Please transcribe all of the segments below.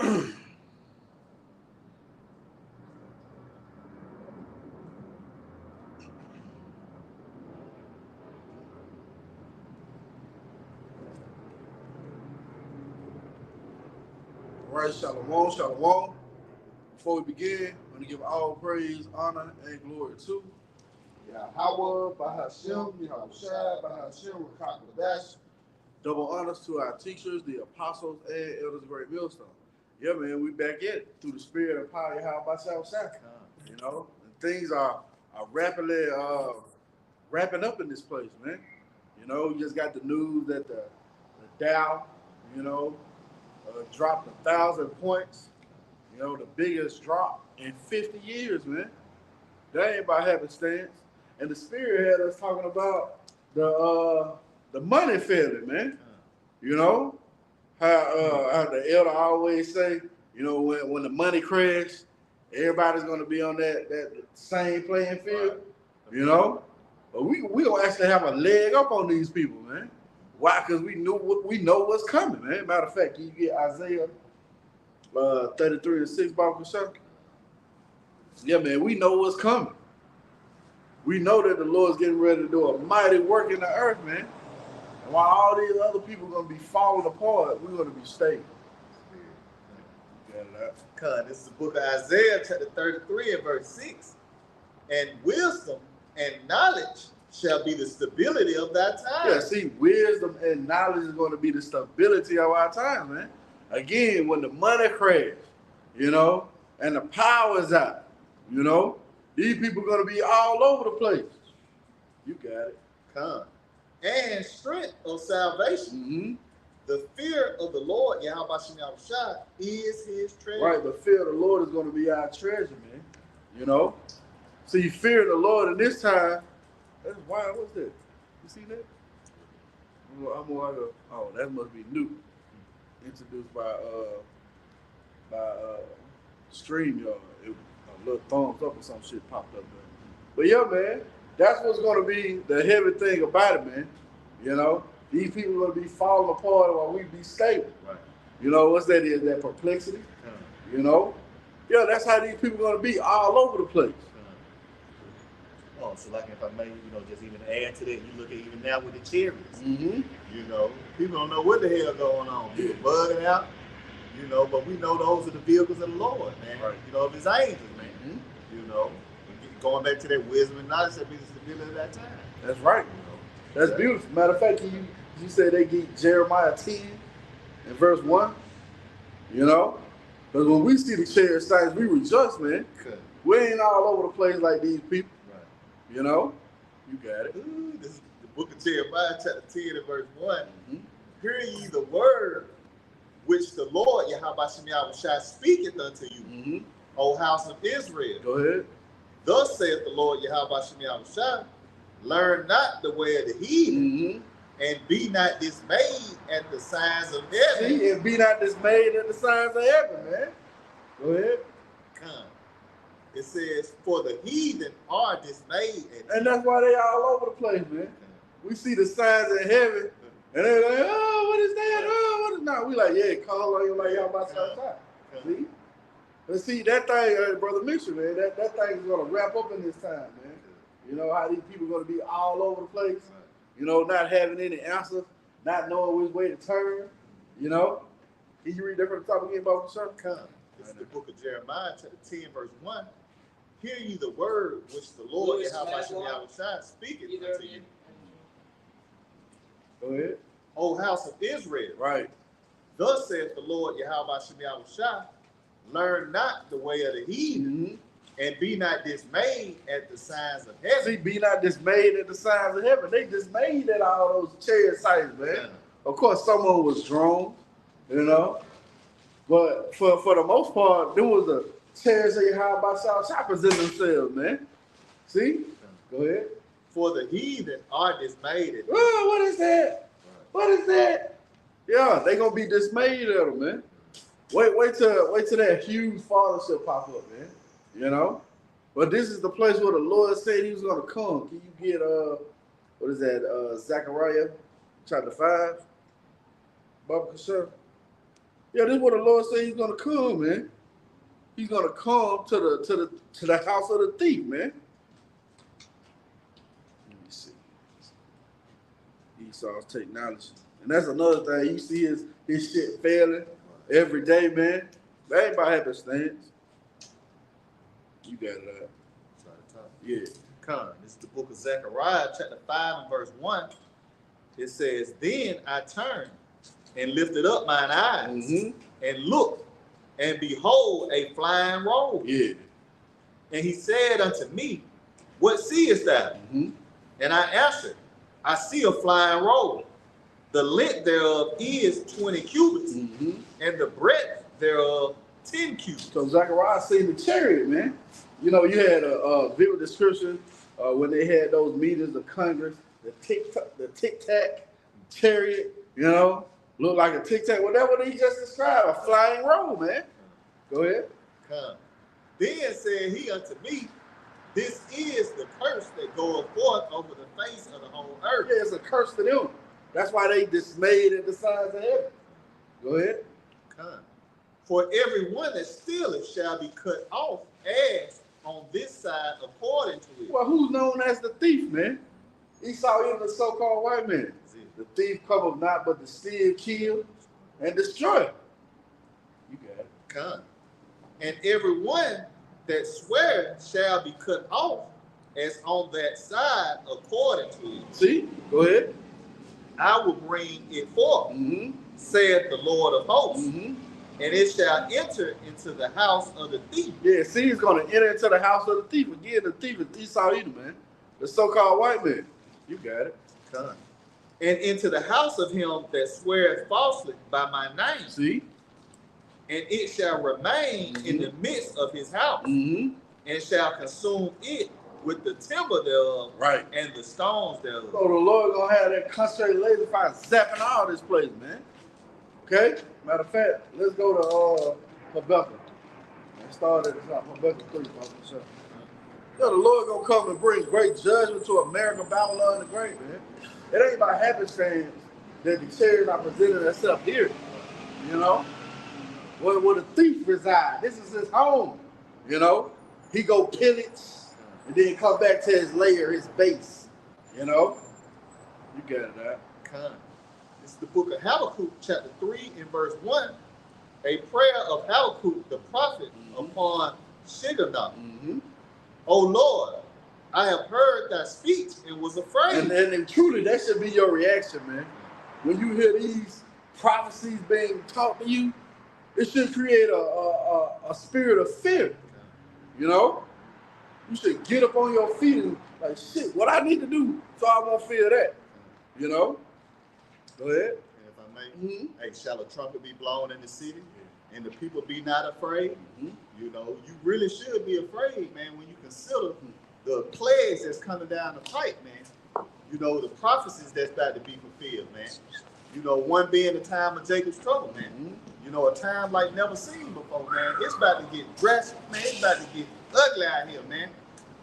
Right, shalom, shalom. Before we begin, I'm going to give all praise, honor, and glory to Yahawah, Bahashem, Yahawashi, Bahashem, Qadash. Double honors to our teachers, the apostles, and elders of Great Millstone. Yeah, man, we back at it through the spirit and power of Yahawah. You know, and things are rapidly wrapping up in this place, man. You know, you just got the news that the Dow, you know, dropped 1,000 points. You know, the biggest drop in 50 years, man. That ain't by happenstance. And the spirit had us talking about the money failure, man. You know, how the elder always say, you know, when the money crash, everybody's gonna be on that same playing field. You know, but we gonna actually have a leg up on these people, man. Why? Because we know what's coming, man. Matter of fact, you get Isaiah 33:6 Bible Sham. Yeah, man, we know what's coming. We know that the Lord's getting ready to do a mighty work in the earth, man. And while all these other people are gonna be falling apart, we're gonna be stable. This is the book of Isaiah, chapter 33 and verse 6. And wisdom and knowledge shall be the stability of thy time. Yeah, see, wisdom and knowledge is going to be the stability of our time, man. Again, when the money crashes, you know, and the power is out, you know, these people are going to be all over the place. You got it. And strength of salvation. Mm-hmm. The fear of the Lord, Yahawashi, is his treasure. Right, the fear of the Lord is going to be our treasure, man. You know? So you fear the Lord in this time. That's wild. What's that? You see that? Oh, that must be new. Introduced by StreamYard. A little thumbs up or some shit popped up there. But yeah, man, that's what's going to be the heavy thing about it, man. You know, these people are going to be falling apart while we be stable. Right. You know, what's that is? That perplexity. You know? Yeah, that's how these people are going to be all over the place. Oh, so like if I may, you know, just even add to that, you look at even now with the chariots. Mm-hmm. You know, people don't know what the hell going on. People bugging out, you know, but we know those are the vehicles of the Lord, man. Right. You know, of his angels, man. Mm-hmm. You know, going back to that wisdom and knowledge, that be the stability of that time. That's right. You know, that's beautiful. Matter of fact, you said they get Jeremiah 10 and verse 1. You know, because when we see the chariot signs, we rejoice, man. Good. We ain't all over the place like these people. You know, you got it. Ooh, this is the book of Jeremiah, chapter 10 and verse 1. Mm-hmm. Hear ye the word which the Lord, Yahawashi, speaketh unto you, mm-hmm. O house of Israel. Go ahead. Thus saith the Lord, Yahawashi, learn not the way of the heathen, mm-hmm. and be not dismayed at the signs of heaven. See, and be not dismayed at the signs of heaven, man. Go ahead. Come. It says, for the heathen are dismayed. And that's why they all over the place, man. We see the signs in heaven, and they're like, oh, what is that? Oh, what is that? We like, yeah, call on you like y'all about to see? But see, that thing, Brother Mitchell, man, that thing is going to wrap up in this time, man. You know, how these people are going to be all over the place, you know, not having any answers, not knowing which way to turn, you know. Can you read that from the top again, Bob? Come. This is the book of Jeremiah, chapter 10, verse 1. Hear ye the word which the Lord Yahawashi speaketh unto you. Go ahead. O house of Israel. Right. Thus saith the Lord Yahawashi, learn not the way of the heathen, mm-hmm. and be not dismayed at the signs of heaven. See, be not dismayed at the signs of heaven. They dismayed at all those chariot sights, man. Yeah. Of course, someone was drawn, you know. But for the most part, there was a chariots of Yahawashi present themselves, man. See? Go ahead. For the heathen are dismayed. Oh, what is that? What is that? Yeah, they gonna be dismayed at them, man. Wait till that huge fathership pop up, man. You know? But this is the place where the Lord said he was gonna come. Can you get what is that? Zechariah chapter 5? Baba Kasher? Yeah, this is what the Lord said he's gonna come, man. He's gonna come to the house of the thief, man. Let me see. Esau's technology. And that's another thing. You see his shit failing every day, man. That ain't by happenstance. You got it out. Yeah. Come. This is the book of Zechariah, chapter 5 and verse 1. It says, Then I turned and lifted up mine eyes and looked, and behold, a flying roll. Yeah. And he said unto me, What seest thou? And I answered, I see a flying roll. The length thereof is 20 cubits, and the breadth thereof 10 cubits. So Zechariah seen the chariot, man. You know, you had a vivid description when they had those meetings of Congress, the tic-tac chariot, you know, looked like a tic-tac, whatever he just described, a flying roll, man. Go ahead. Then said he unto me, This is the curse that goeth forth over the face of the whole earth. Yeah, it's a curse to them. That's why they dismayed at the signs of heaven. Go ahead. For every one that stealeth shall be cut off as on this side according to it. Well, who's known as the thief, man? Esau, even the so-called white man. The thief cometh not but to steal, kill, and destroy. You got it. And every one that sweareth shall be cut off as on that side according to it. See? Go ahead. I will bring it forth, saith the Lord of hosts, and it shall enter into the house of the thief. Yeah, see, he's going to enter into the house of the thief. Again, the thief is Esau Edom, man. The so-called white man. You got it. And into the house of him that sweareth falsely by my name. See? And it shall remain in the midst of his house, and shall consume it with the timber thereof, and the stones thereof. So the Lord gonna have that concentrated laser fire zapping all this place, man. Okay? Matter of fact, let's go to Habakkuk. Let's start at the top. Habakkuk 3, sure. Yeah, the Lord gonna come and bring great judgment to America, Babylon the Great, man. It ain't by happenstance that the chariots are presenting themselves here. You know? Where the thief resides. This is his home. You know? He go pillage and then come back to his lair, his base. You know? You got it out. This is the book of Habakkuk, chapter 3 and verse 1. A prayer of Habakkuk the prophet upon Shigionoth. O Lord, I have heard thy speech and was afraid. And truly, that should be your reaction, man. When you hear these prophecies being taught to you, it should create a spirit of fear. You know? You should get up on your feet and like, shit, what I need to do so I won't feel that. You know? Go ahead. And if I may, hey, shall a trumpet be blown in the city and the people be not afraid? You know, you really should be afraid, man, when you consider the plagues that's coming down the pipe, man. You know, the prophecies that's about to be fulfilled, man. You know, one being the time of Jacob's trouble, man. You know, a time like never seen before, man. It's about to get drastic, man. It's about to get ugly out here, man.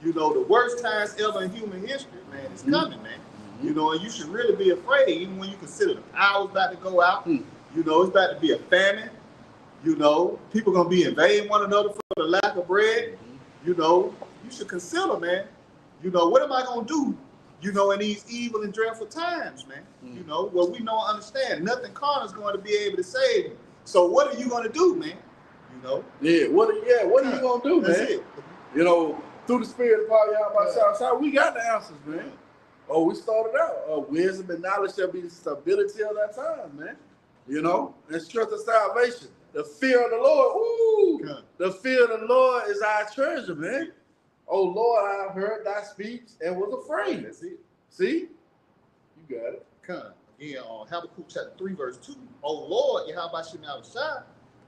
You know, the worst times ever in human history, man, is coming, man. You know, and you should really be afraid, even when you consider the power's about to go out. You know, it's about to be a famine. You know, people going to be invading one another for the lack of bread. You know, you should consider, man, you know, what am I going to do, you know, in these evil and dreadful times, man? You know, well, we know and understand nothing carnal is going to be able to save you. So what are you going to do, man? You know? Yeah, what are you going to do, man? That's it. You know, through the spirit of Yahawah, we got the answers, man. Oh, we started out. Wisdom and knowledge shall be the stability of that time, man. You know, and strength of salvation. The fear of the Lord. Ooh, the fear of the Lord is our treasure, man. Oh, Lord, I heard thy speech and was afraid. That's it. See? You got it. Again, on Habakkuk chapter 3, verse 2. Oh, Lord, Yahawashi,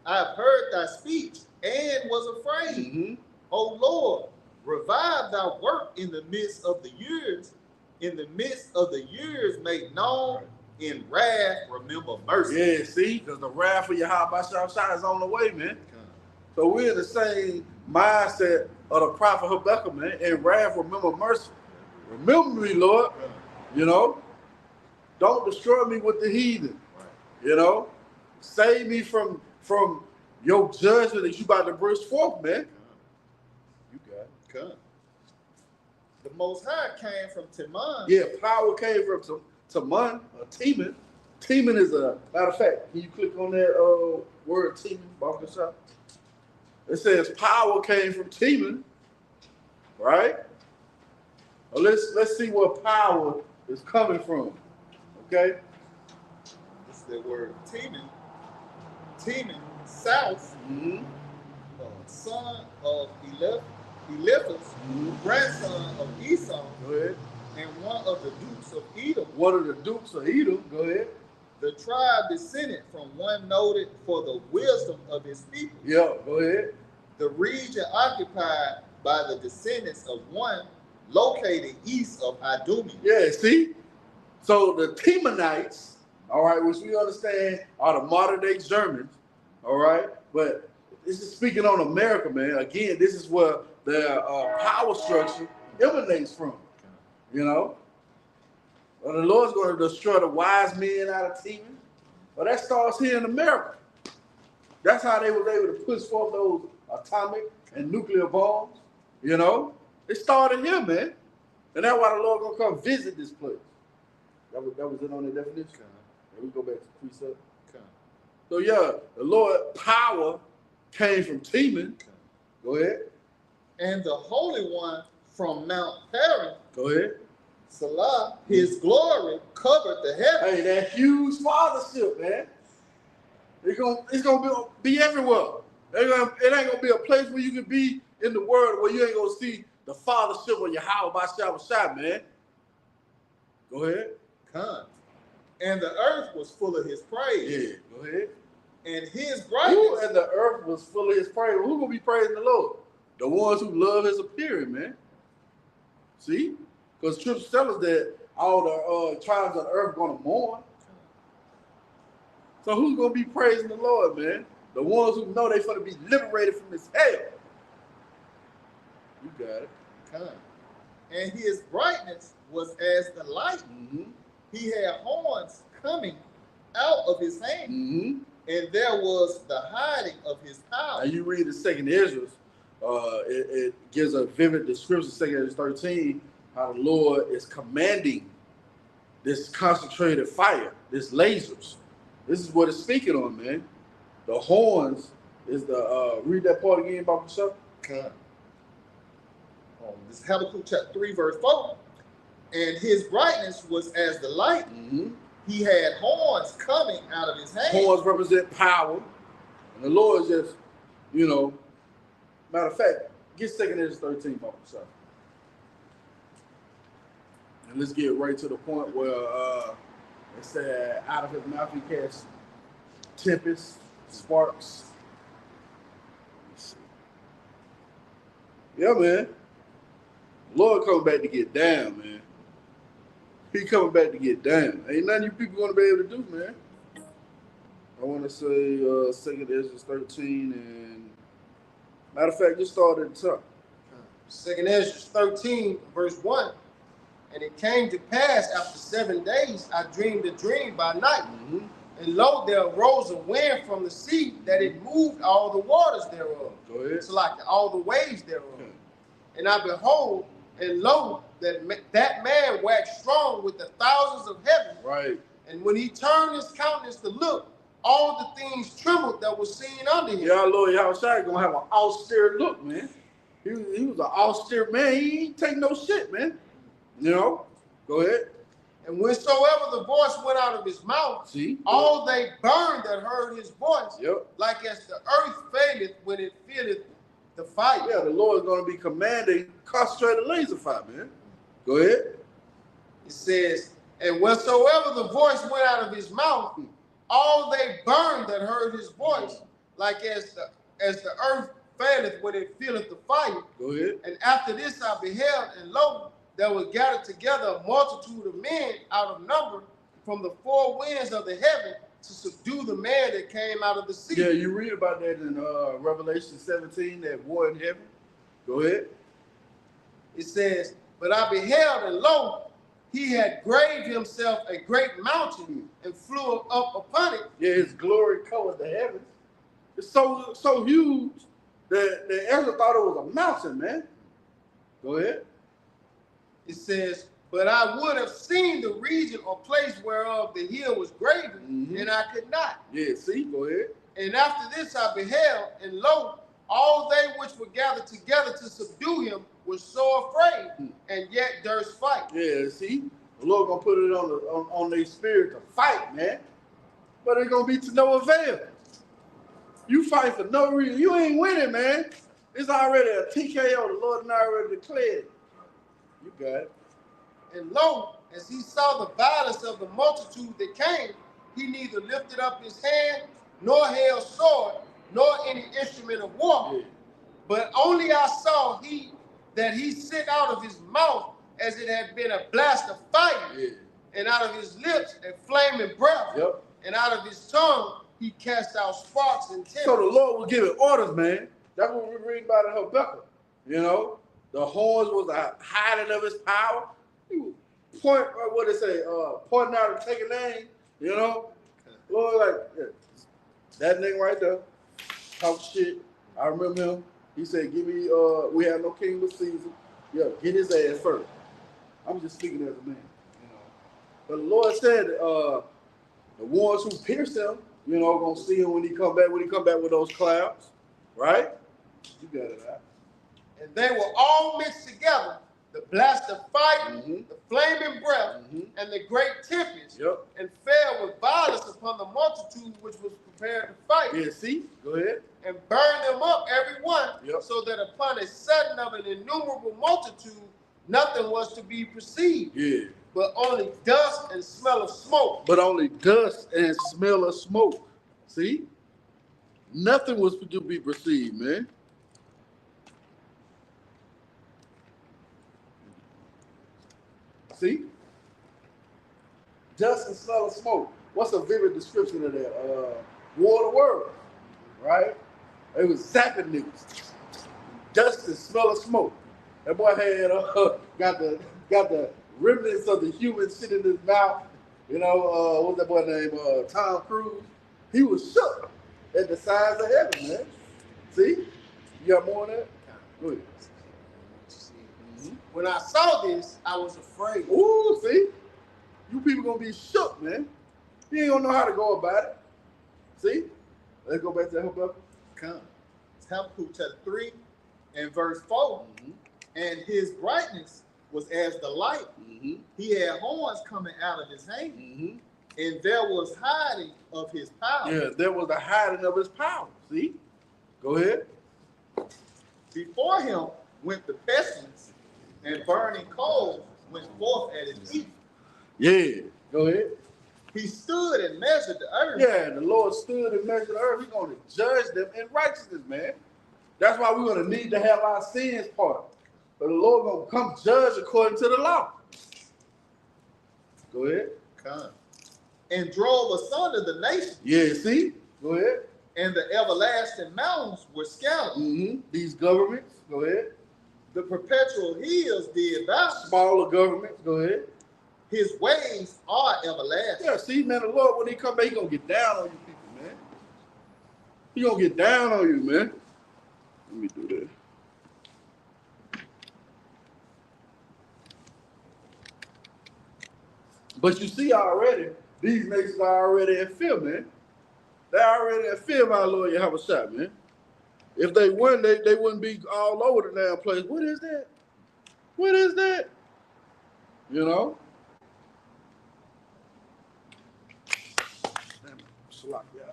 I have heard thy speech and was afraid. Oh, Lord, revive thy work in the midst of the years. In the midst of the years made known, in wrath remember mercy. Yeah, see? Because the wrath of Yahawashi is on the way, man. So we're in the same mindset of the prophet Habakkuk, man. In wrath remember mercy. Remember me, Lord. You know? Don't destroy me with the heathen. You know? Save me from from your judgment that you about to burst forth, man. You got it. Come. The Most High came from Teman. Yeah, power came from Teman or Teman. Teman is a matter of fact. Can you click on that word Teman, Yahawah? It says power came from Teman, right? Well, let's see where power is coming from. Okay. This is the word Teman. Teman, south, son of Eliphaz, grandson of Esau. Go ahead. And one of the dukes of Edom. One of the dukes of Edom. Go ahead. The tribe descended from one noted for the wisdom of his people. Yeah, go ahead. The region occupied by the descendants of one located east of Idumea. Yeah, see? So the Temanites, all right, which we understand are the modern day Germans, all right? But this is speaking on America, man. Again, this is where the power structure emanates from, you know? Well, the Lord's going to destroy the wise men out of Teman. Well, that starts here in America. That's how they was able to push forth those atomic and nuclear bombs, you know? It started here, man. And that's why the Lord going to come visit this place. That was it on the definition? And we go back to precept. So, yeah, the Lord power came from Teman. Go ahead. And the Holy One from Mount Paran. Go ahead. Salah, his glory covered the heavens. Hey, that huge fathership, man. It's gonna be everywhere. It ain't gonna be a place where you can be in the world where you ain't gonna see the fathership of Yahawah, man. Go ahead. Come. And the earth was full of his praise. Yeah, go ahead. And his brightness. Who and the earth was full of his praise? Who gonna be praising the Lord? The ones who love his appearing, man. See? Because scripture tells us that all the tribes of the earth are going to mourn. So who's going to be praising the Lord, man? The ones who know they're going to be liberated from this hell. You got it. Come. And his brightness was as the light. He had horns coming out of his hand. And there was the hiding of his power. Now you read the second Ezra, it gives a vivid description, second Ezra 13, how the Lord is commanding this concentrated fire, this lasers. This is what it's speaking on, man. The horns is the, read that part again, Yahawah. Okay. This is Habakkuk chapter 3, verse 4. And his brightness was as the light. He had horns coming out of his hand. Horns represent power. And the Lord is just, you know, matter of fact, get second Ezra 13, Yahawah. And let's get right to the point where it said, out of his mouth he cast tempests, sparks. Let's see. Yeah, man. Lord coming back to get down, man. He coming back to get down. Ain't nothing you people gonna be able to do, man. I want to say 2 Ezra 13 and matter of fact, just start at the top. 2 Ezra 13, verse 1. And it came to pass after 7 days, I dreamed a dream by night. And lo, there arose a wind from the sea that it moved all the waters thereof. Go ahead. It's like all the waves thereof. And I behold, and lo, that man waxed strong with the thousands of heaven. Right. And when he turned his countenance to look, all the things trembled that was seen under him. Yeah, Lord Yahawashi gonna have an austere look, man. He was an austere man. He ain't take no shit, man. You know? Go ahead. And whensoever the voice went out of his mouth, see, all they burned that heard his voice, yep, like as the earth faileth when it feeleth the fire. Yeah, the Lord is going to be commanding concentrated laser fire, man. Go ahead. It says, and whensoever the voice went out of his mouth, all they burned that heard his voice, like as the earth faileth when it feeleth the fire. Go ahead. And after this I beheld, and lo, there was gathered together a multitude of men out of number from the four winds of the heaven to subdue the man that came out of the sea. Yeah, you read about that in Revelation 17, that war in heaven. Go ahead. It says, but I beheld, and lo, he had graved himself a great mountain and flew up upon it. Yeah, his glory covered the heavens. It's so huge that Ezra thought it was a mountain, man. Go ahead. It says, but I would have seen the region or place whereof the hill was graven, and I could not. Yeah, see, go ahead. And after this I beheld, and lo, all they which were gathered together to subdue him were so afraid, and yet durst fight. Yeah, see, the Lord gonna put it on their spirit to fight, man. But it's gonna be to no avail. You fight for no reason. You ain't winning, man. It's already a TKO. The Lord already declared it. You got it. And lo, as he saw the violence of the multitude that came, he neither lifted up his hand, nor held sword, nor any instrument of war. Yeah. But only I saw that he sent out of his mouth as it had been a blast of fire, and out of his lips a flaming breath, and out of his tongue he cast out sparks and timbers. So the Lord was giving orders, man. That's what we read about in Habakkuk. You know, the horns was the hiding of his power. He was pointing out and taking aim. You know, Lord, like that nigga right there, talk shit. I remember him. He said, "Give me. We have no king but Caesar. Yeah, get his ass first." I'm just speaking as a man. You know, but the Lord said, the ones who pierced him, you know, gonna see him when he come back. When he come back with those clouds, right? You got it out. And they were all mixed together, the blast of fire, the flaming breath, and the great tempest, and fell with violence upon the multitude which was prepared to fight. Yeah, see? Go ahead. And burned them up, every one, so that upon a sudden of an innumerable multitude, nothing was to be perceived. Yeah. But only dust and smell of smoke. But only dust and smell of smoke. See? Nothing was to be perceived, man. See? Dust and smell of smoke. What's a vivid description of that? War of the World, right? It was zapping niggas. Dust and smell of smoke. That boy had got the remnants of the human shit in his mouth. You know, what's that boy named? Tom Cruise. He was shook at the size of heaven, man. See? You got more on that? Go ahead. When I saw this, I was afraid. Ooh, see? You people gonna be shook, man. You ain't gonna know how to go about it. See? Let's go back to Habakkuk. Come. Habakkuk chapter 3 and verse 4. And his brightness was as the light. He had horns coming out of his hand. And there was hiding of his power. Yeah, there was the hiding of his power. See? Go ahead. Before him went the pestilence, and burning coals went forth at his feet. Yeah, go ahead. He stood and measured the earth. Yeah, the Lord stood and measured the earth. He's going to judge them in righteousness, man. That's why we're going to need to have our sins pardoned. But the Lord going to come judge according to the law. Go ahead. Come. And drove asunder the nations. Yeah, see? Go ahead. And the everlasting mountains were scattered. These governments, go ahead. The perpetual hills did bow. Smaller governments, go ahead. His ways are everlasting. Yeah, see, man, the Lord, when he come back, he going to get down on you people, man. He going to get down on you, man. Let me do that. But you see already, these nations are already in fear, man. They're already in fear of our Lord Yahawashi, man. If they wouldn't, they wouldn't be all over the damn place. What is that? What is that? You know? Damn it. Slack, yeah.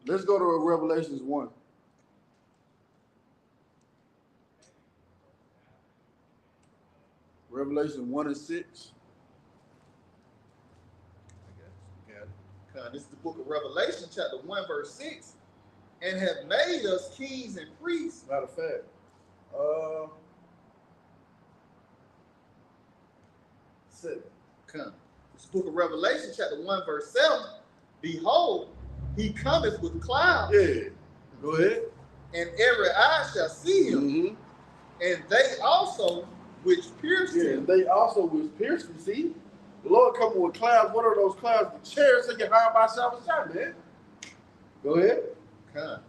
Let's go to Revelations 1. Revelation 1 and 6. This is the book of Revelation, chapter 1, verse 6. And have made us kings and priests. Matter of fact. Seven. Come. This book of Revelation, chapter 1, verse 7. Behold, he cometh with clouds. Yeah. Go ahead. And every eye shall see him. And they also which pierced him. They also was pierced. You see, the Lord coming with clouds. What are those clouds? The chariots of Yahawashi, man. Go ahead. Okay.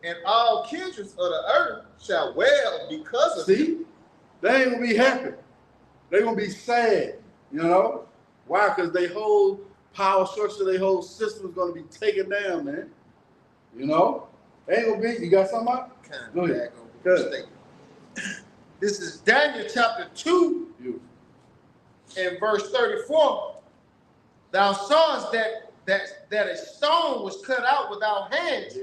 And all kindreds of the earth shall wail because of him. They ain't gonna be happy. They're gonna be sad. You know why? Because they whole power structure, their whole system is gonna be taken down, man. You know, they ain't gonna be. You got something out? Go ahead. This is Daniel chapter 2 and verse 34. Thou sawest that a stone was cut out without hands,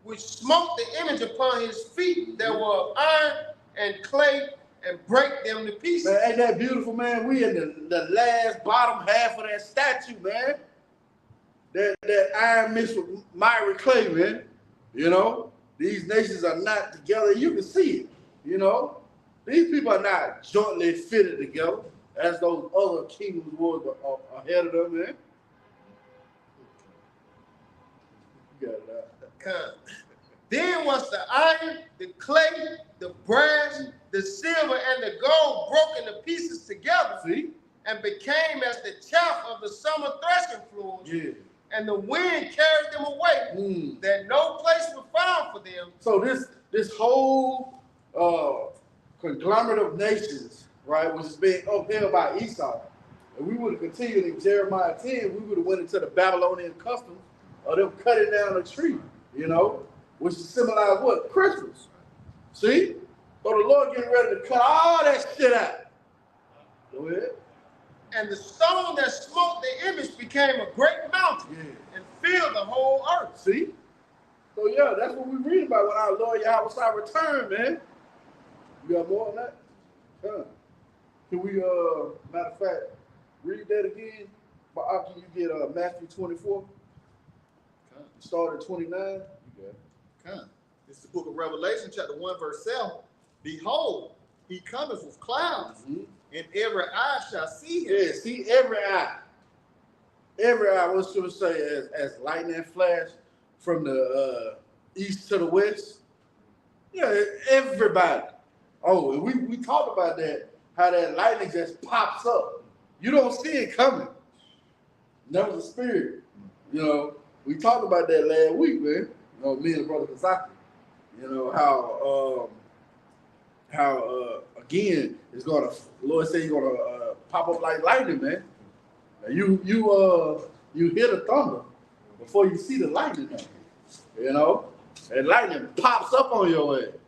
which smote the image upon his feet that were of iron and clay, and break them to pieces. Man, ain't that beautiful, man? We in the last bottom half of that statue, man. That iron mixed with miry clay, man. You know, these nations are not together. You can see it. You know, these people are not jointly fitted together as those other kingdoms were ahead of them, man. You got it out. Then was the iron, the clay, the brass, the silver, and the gold broken to pieces together, and became as the chaff of the summer threshing floors. And the wind carried them away, that no place was found for them. So this whole conglomerate of nations, right, was being upheld by Esau. And we would have continued in Jeremiah 10, we would have went into the Babylonian customs of them cutting down a tree, you know, which symbolize what? Christmas. See? So the Lord getting ready to cut all that shit out. Go ahead. And the stone that smote the image became a great mountain and filled the whole earth. See? So yeah, that's what we read about when our Lord Yahawashi returned, man. You got more on that? Can we, matter of fact, read that again? But after you get Matthew 24, start at 29. You got it. It's the book of Revelation, chapter 1, verse 7. Behold, he cometh with clouds, and every eye shall see him. Yeah, see, every eye. Every eye, what should we say, as lightning flash from the east to the west? Yeah, everybody. Oh, we talked about that, how that lightning just pops up. You don't see it coming. That was a spirit. You know, we talked about that last week, man. You know, me and Brother Kazaki. You know, how again, it's gonna, the Lord said he's gonna pop up like lightning, man. You hear the thunder before you see the lightning, you know? And lightning pops up on your head.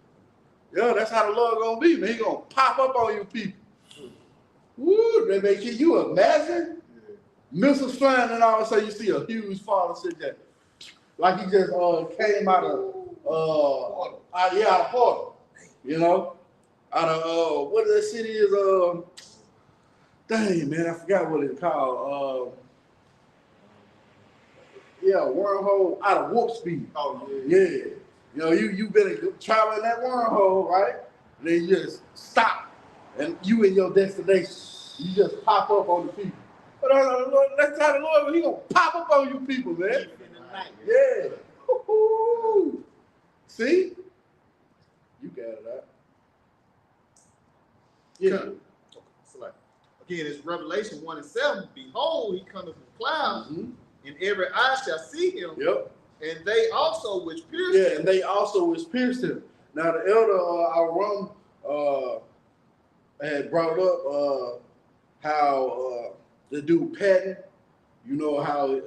Yeah, that's how the Lord gonna be, man. He gonna pop up on you people. Woo, they make you imagine missiles flying, and all of a sudden you see a huge father sit there. Like he just came out of portal, you know? Out of what that city is, dang man, I forgot what it's called. Wormhole out of warp speed. Oh yeah. You know, you've been traveling that wormhole, right? And then you just stop, and you in your destination. You just pop up on the people. But let's tell the Lord, he gonna pop up on you people, man. Yeah. Woo-hoo. See? You got it out. Yeah. Again, it's Revelation 1 and 7. Behold, he cometh with clouds, and every eye shall see him. Yep. And they also which pierced him. Yeah, and they also which pierced him. Now the elder Aram had brought up how the dude Patton, you know how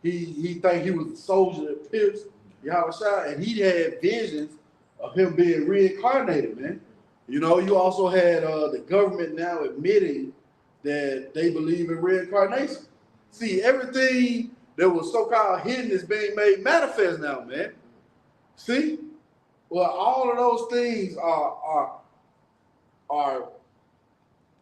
he think he was a soldier that pierced Yahawashi, and he had visions of him being reincarnated, man. You know, you also had the government now admitting that they believe in reincarnation. See, everything that was so-called hidden is being made manifest now, man. See? Well, all of those things are I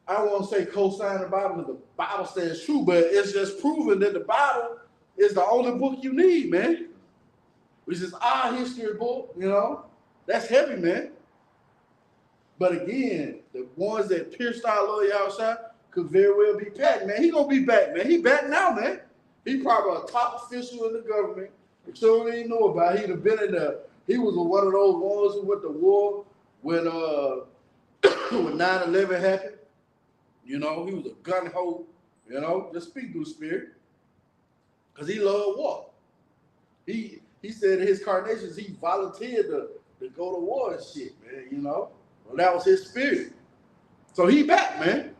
don't want to say co-sign the Bible because the Bible stands true, but it's just proven that the Bible is the only book you need, man. Which is our history book, you know. That's heavy, man. But again, the ones that pierced our Lord Yahawashi could very well be Pat, man. He gonna be back, man. He back now, man. He probably a top official in the government. If someone didn't know about it, he'd have been in the, he was one of those ones who went to war when when 9/11 happened, you know, he was a gun-ho, you know, just speak through the Spirit. Because he loved war. He said in his carnations, he volunteered to go to war and shit, man, you know. Well, that was his spirit. So he back, man.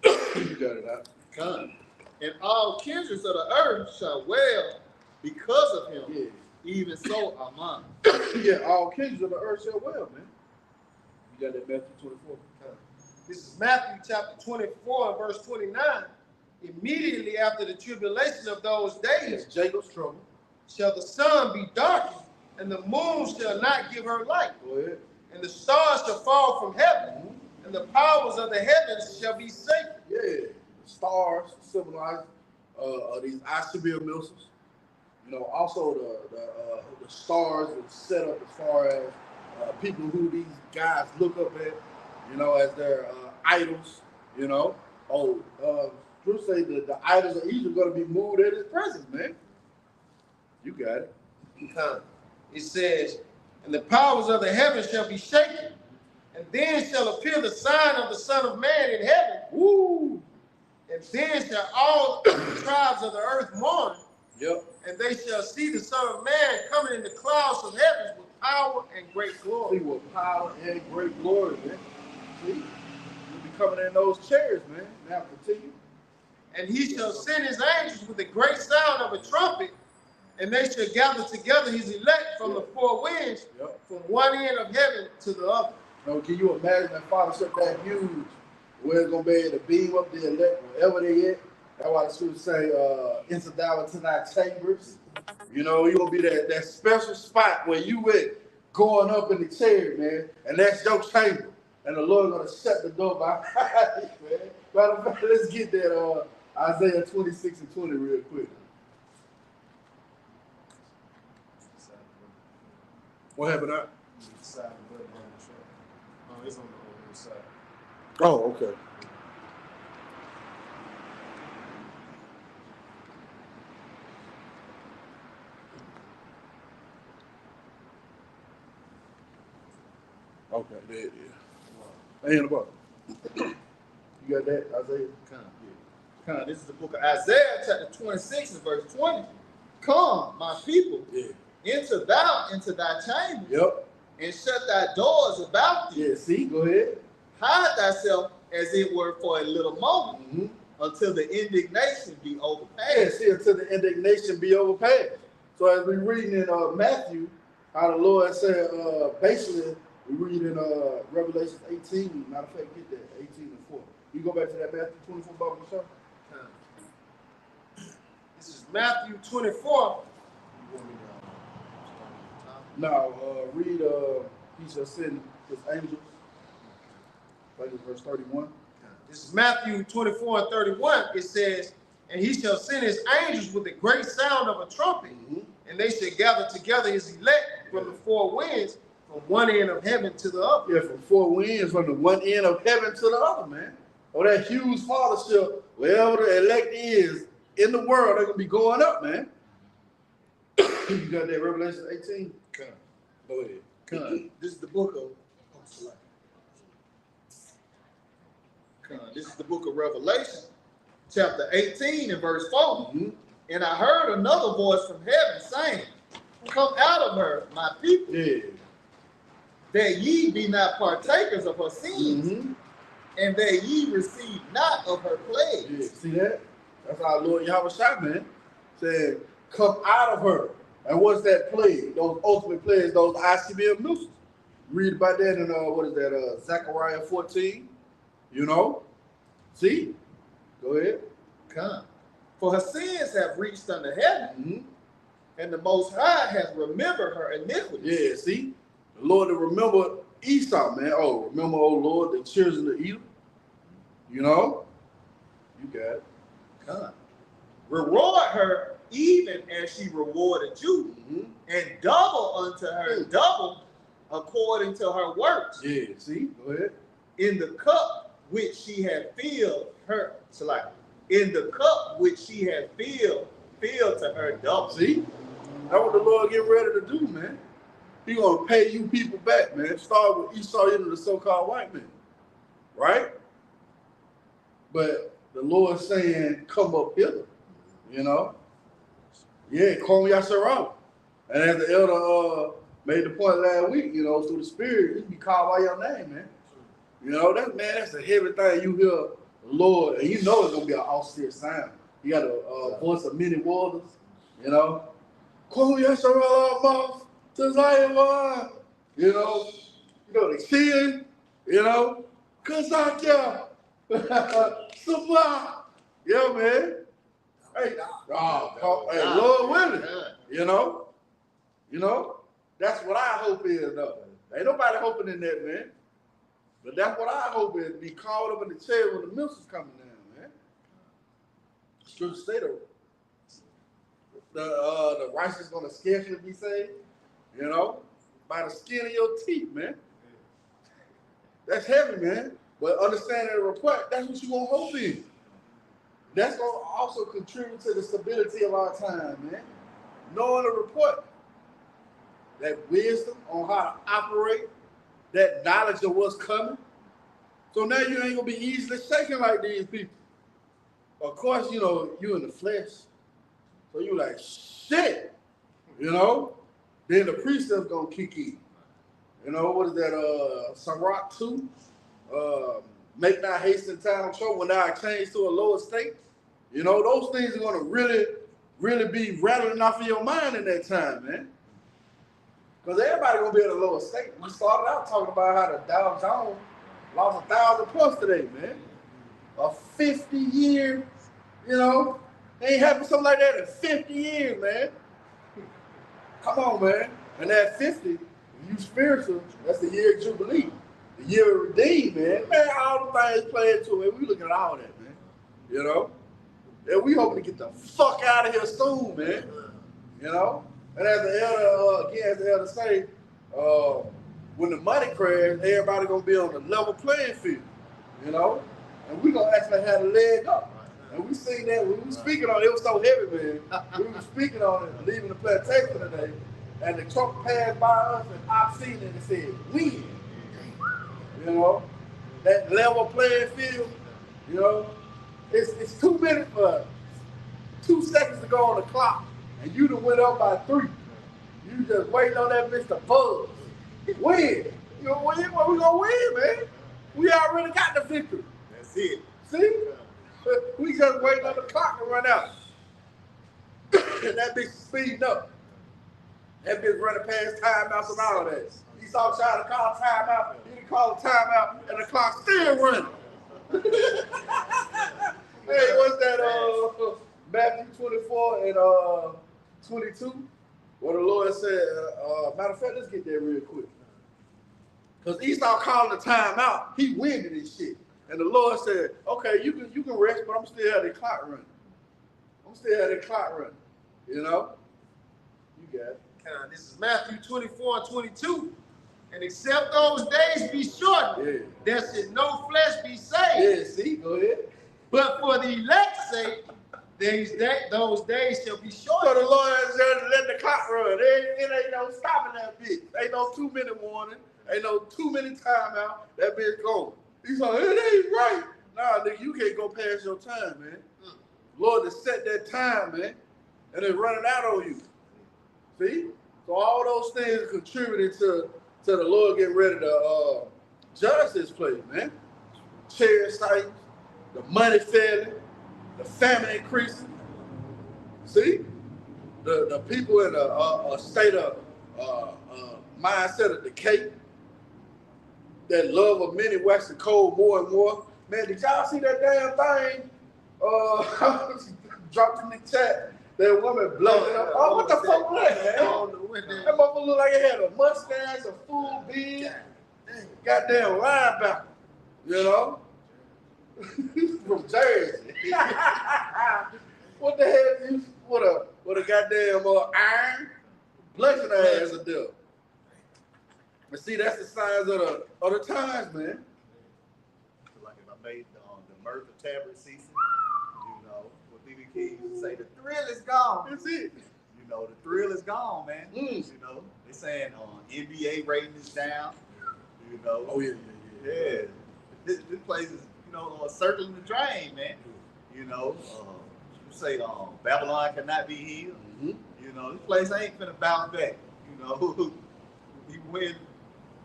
You got it out. Come. And all kindreds of the earth shall wail because of him. Yeah. Even so, Amen. Yeah, all kindreds of the earth shall wail, man. You got that Matthew 24. This is Matthew chapter 24, verse 29. Immediately after the tribulation of those days, Jacob's trouble, shall the sun be darkened, and the moon shall not give her light. Go ahead. And the stars shall fall from heaven, and the powers of the heavens shall be shaken. Yeah, the stars symbolize these ICBM missiles. You know, also the stars are set up as far as people who these guys look up at, you know, as their idols. You know, Drew say that the idols of Egypt are going to be moved at his presence, man. You got it. It says, and the powers of the heavens shall be shaken, and then shall appear the sign of the Son of Man in heaven. Woo! And then shall all the tribes of the earth mourn. Yep. And they shall see the Son of Man coming in the clouds of heavens with power and great glory. See, with power and great glory, man. See? You'll be coming in those chairs, man. Now continue. And he shall send his angels with a great sound of a trumpet, and they shall gather together his elect from the four winds, from one end of heaven to the other. Now, can you imagine that fathership that huge, where it's going to be able to beam up the elect wherever they at? That's why the scripture say, enter thou into thy chambers. You know, you're going to be that special spot where you with going up in the chair, man, and that's your chamber. And the Lord going to shut the door behind you, man. Matter of fact, let's get that Isaiah 26 and 20 real quick. What happened now? It's on the other side. Oh, okay. Okay, there it is. Ain't in the bottom. You got that, Isaiah? Come. This is the book of Isaiah, chapter 26 and verse 20. Come, my people, enter thou into thy chamber, and shut thy doors about thee. Yeah, see, go ahead. Hide thyself as it were for a little moment, until the indignation be overpassed. Yeah, see, until the indignation be overpassed. So as we reading in Matthew, how the Lord said, basically, we read in Revelation 18. Matter of fact, get that, 18 and 4. You go back to that Matthew 24 Bible, Michelle? This is Matthew 24. No, read, he shall send his angels. I think it's verse 31. This is Matthew 24 and 31. It says, and he shall send his angels with the great sound of a trumpet, and they shall gather together his elect from the four winds, from one end of heaven to the other. Yeah, from four winds, from the one end of heaven to the other, man. Oh, that huge fathership, wherever the elect is in the world, they're going to be going up, man. You got that Revelation 18? Go ahead. This is the book of This is the book of Revelation, chapter 18 and verse 4. And I heard another voice from heaven saying, come out of her, my people, that ye be not partakers of her sins, and that ye receive not of her plagues. Yeah, see that? That's our Lord Yahawashi, man. Said, come out of her. And what's that plague? Those ultimate plagues, those ICBM missiles. Read about that in, Zechariah 14. You know? See? Go ahead. Come. For her sins have reached unto heaven, and the Most High has remembered her iniquities. Yeah, see? The Lord to remember Esau, man. Oh, remember, oh Lord, the children of Edom. You know? You got it. Come. Reward her even as she rewarded you, and double unto her double according to her works. Yeah, see? Go ahead. In the cup which she had filled her, in the cup which she had filled to her double. See? That's what the Lord getting ready to do, man. He gonna pay you people back, man. Start with Esau into the so-called white man, right? But the Lord saying, come up hither, you know? Yeah, call me Yahawah. And as the elder made the point last week, you know, through the spirit, you be called by your name, man. You know, that's a heavy thing. You hear the Lord, and you know it's gonna be an austere sound. You got a voice of many waters, you know. Call me Yahawah, thyself. You know the cheering, you know, Kazakya, Sabah. Yeah, man. Hey, hey, Lord willing, you know, that's what I hope is, though. Ain't nobody hoping in that, man. But that's what I hope is, be called up in the chair when the missile's coming down, man. Scripture say the righteous gonna scarcely be saved, you know, by the skin of your teeth, man. That's heavy, man. But understanding the report, that's what you gonna hope in. That's gonna also contribute to the stability of our time, man. Knowing the report, that wisdom on how to operate, that knowledge of what's coming. So now you ain't gonna be easily shaken like these people. Of course, you know, you in the flesh. So you like, shit, you know? Then the precept's gonna kick in. You know, what is that, Sirach 2? Make not haste in time of trouble when thou art changed to a lower state. You know, those things are gonna really, really be rattling off of your mind in that time, man. Because everybody gonna be in a lower state. We started out talking about how the Dow Jones lost 1,000 plus today, man. A 50-year, you know, ain't happened something like that in 50 years, man. Come on, man. And that 50, you spiritual, that's the year of Jubilee. The year of redeemed, man. Man, all the things play into it. We looking at all that, man. You know? And we hoping to get the fuck out of here soon, man. You know? And as the elder, again, as the elder say, when the money crashes, everybody gonna be on the level playing field. You know? And we gonna actually have a leg up. And we seen that when we were speaking on it, it was so heavy, man. We were speaking on it, leaving the plantation today, and the truck passed by us, and I've seen it and said, win. You know? That level playing field, you know? It's 2 minutes for 2 seconds to go on the clock, and you done went up by 3. You just waiting on that bitch to buzz. Win. You know, we gonna win, man. We already got the victory. That's it. See? We just waiting on the clock to run out. And that bitch speeding up. That bitch running past timeouts and all of that. He saw trying to call timeout, he didn't call a timeout, and the clock still running. Hey, what's that, Matthew 24 and 22? Where the Lord said, matter of fact, let's get there real quick. Because Esau calling the timeout, he winded his shit. And the Lord said, okay, you can rest, but I'm still having the clock running. You know? You got it. This is Matthew 24 and 22. And except those days be shortened, there should no flesh be saved. Yeah, see, go ahead. But for the elect's sake, those days shall be shortened. So the Lord is just letting the clock run. It ain't no stopping that bitch. Ain't no 2-minute warning. Ain't no 2-minute timeout. That bitch going. He's like, it ain't right. Nah, nigga, you can't go past your time, man. Lord has set that time, man. And it's running out on you. See? So all those things contributed to the Lord getting ready to judge this place, man. Chariots sighting, the money failing, the famine increasing. See? The people in a state of mindset of decay. That love of many waxing cold more and more. Man, did y'all see that damn thing? Dropped in the chat. That woman blowing up. Oh, what the fuck was that, man? That motherfucker looked like it had a mustache, a full beard. Goddamn linebacker. You know? From Jersey. What the hell is what a goddamn iron? Blessing her ass a deal. But see, that's the signs of the times, man. Like if I made the mirth of tablet season, you know, what BB King used to say, the thrill is gone. That's it. You know, the thrill is gone, man. You know, they're saying NBA rating is down. You know. Oh yeah. This place is, you know, circling the drain, man. You know, you say Babylon cannot be healed. You know, this place ain't finna bounce back. You know, when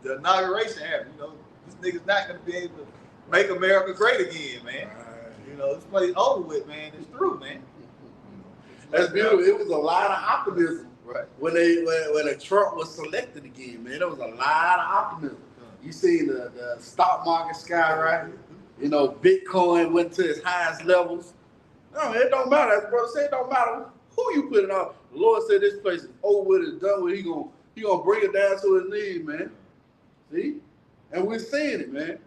the inauguration happened, you know, this nigga's not gonna be able to make America great again, man. You know, this place over with, man. It's through, man. That's beautiful. It was a lot of optimism, right? When Trump was selected again, man. There was a lot of optimism. You see the stock market skyrocket. You know, Bitcoin went to its highest levels. No, it don't matter. As the brother said, it don't matter who you put it on. The Lord said this place is over with, it's done with. He gonna bring it down to his knees, man. See? And we're seeing it, man.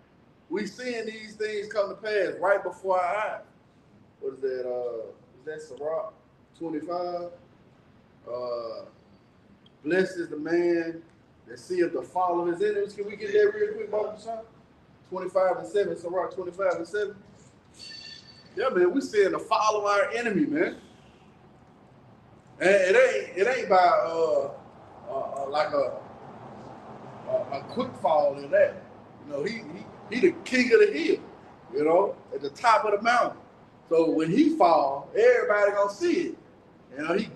We're seeing these things come to pass right before our eyes. What is that? Is that Sirach 25? Blessed is the man that seeth the fall of his enemies. Can we get that real quick, Baba Sham? 25:7, Sirach 25:7. Yeah, man, we seeing the fall of our enemy, man. And it ain't by like a quick fall in that. You know, he the king of the hill, you know, at the top of the mountain. So when he fall, everybody gonna see it. You know, he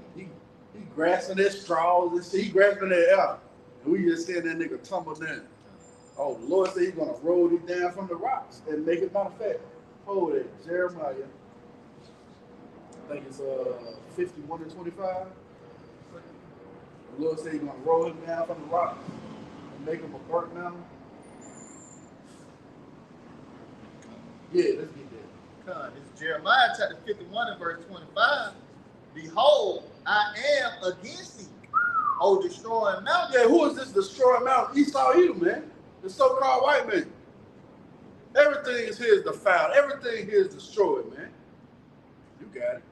grasping at straws and he grasping at air. And we just seeing that nigga tumble down. Oh, the Lord said he's gonna roll it down from the rocks and make it manifest. Hold it, Jeremiah. I think it's 51:25. The Lord said he's gonna roll him down from the rocks and make him a burnt mountain. Yeah, let's get that. It's Jeremiah chapter 51 and verse 25. Behold, I am against thee, O destroying mountain. Yeah, who is this destroying mountain? Esau Edom, man. The so-called white man. Everything is his defiled. Everything here is destroyed, man. You got it.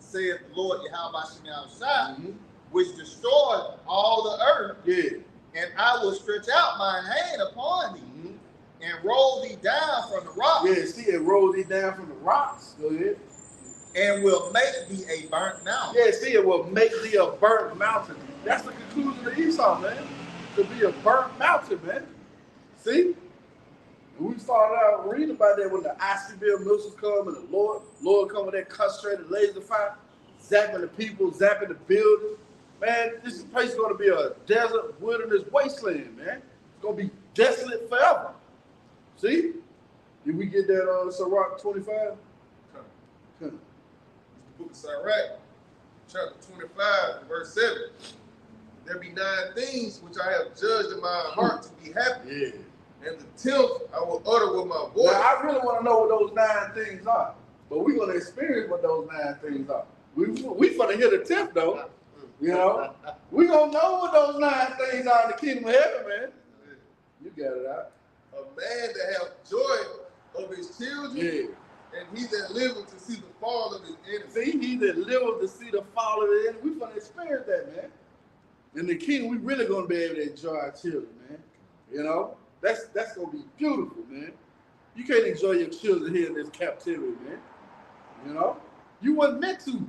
Saith the Lord Yahawashi, which destroyed all the earth. Yeah. And I will stretch out mine hand upon thee and roll thee down from the rocks. Yeah, see, it rolled thee down from the rocks. Go ahead. And will make thee a burnt mountain. Yeah, see, it will make thee a burnt mountain. That's the conclusion of Esau, man. To be a burnt mountain, man. See? We started out reading about that when the ICBM missiles come and the Lord come with that concentrated laser fire, zapping the people, zapping the buildings. Man, this place is going to be a desert, wilderness wasteland, man. It's going to be desolate forever. See? Did we get that Sirach 25? The book of Sirach, chapter 25, verse 7. There be 9 things which I have judged in my heart to be happy. Yeah. And the 10th I will utter with my voice. Now, I really want to know what those 9 things are. But we're going to experience what those 9 things are. We finna hear the 10th, though. You know? We're going to know what those 9 things are in the kingdom of heaven, man. You got it out. A man that hath joy of his children. Yeah. And he that liveth to see the fall of his enemies. See, he that liveth to see the fall of his enemies. We're going to experience that, man. In the kingdom, we really going to be able to enjoy our children, man. You know? That's going to be beautiful, man. You can't enjoy your children here in this captivity, man. You know? You wasn't meant to.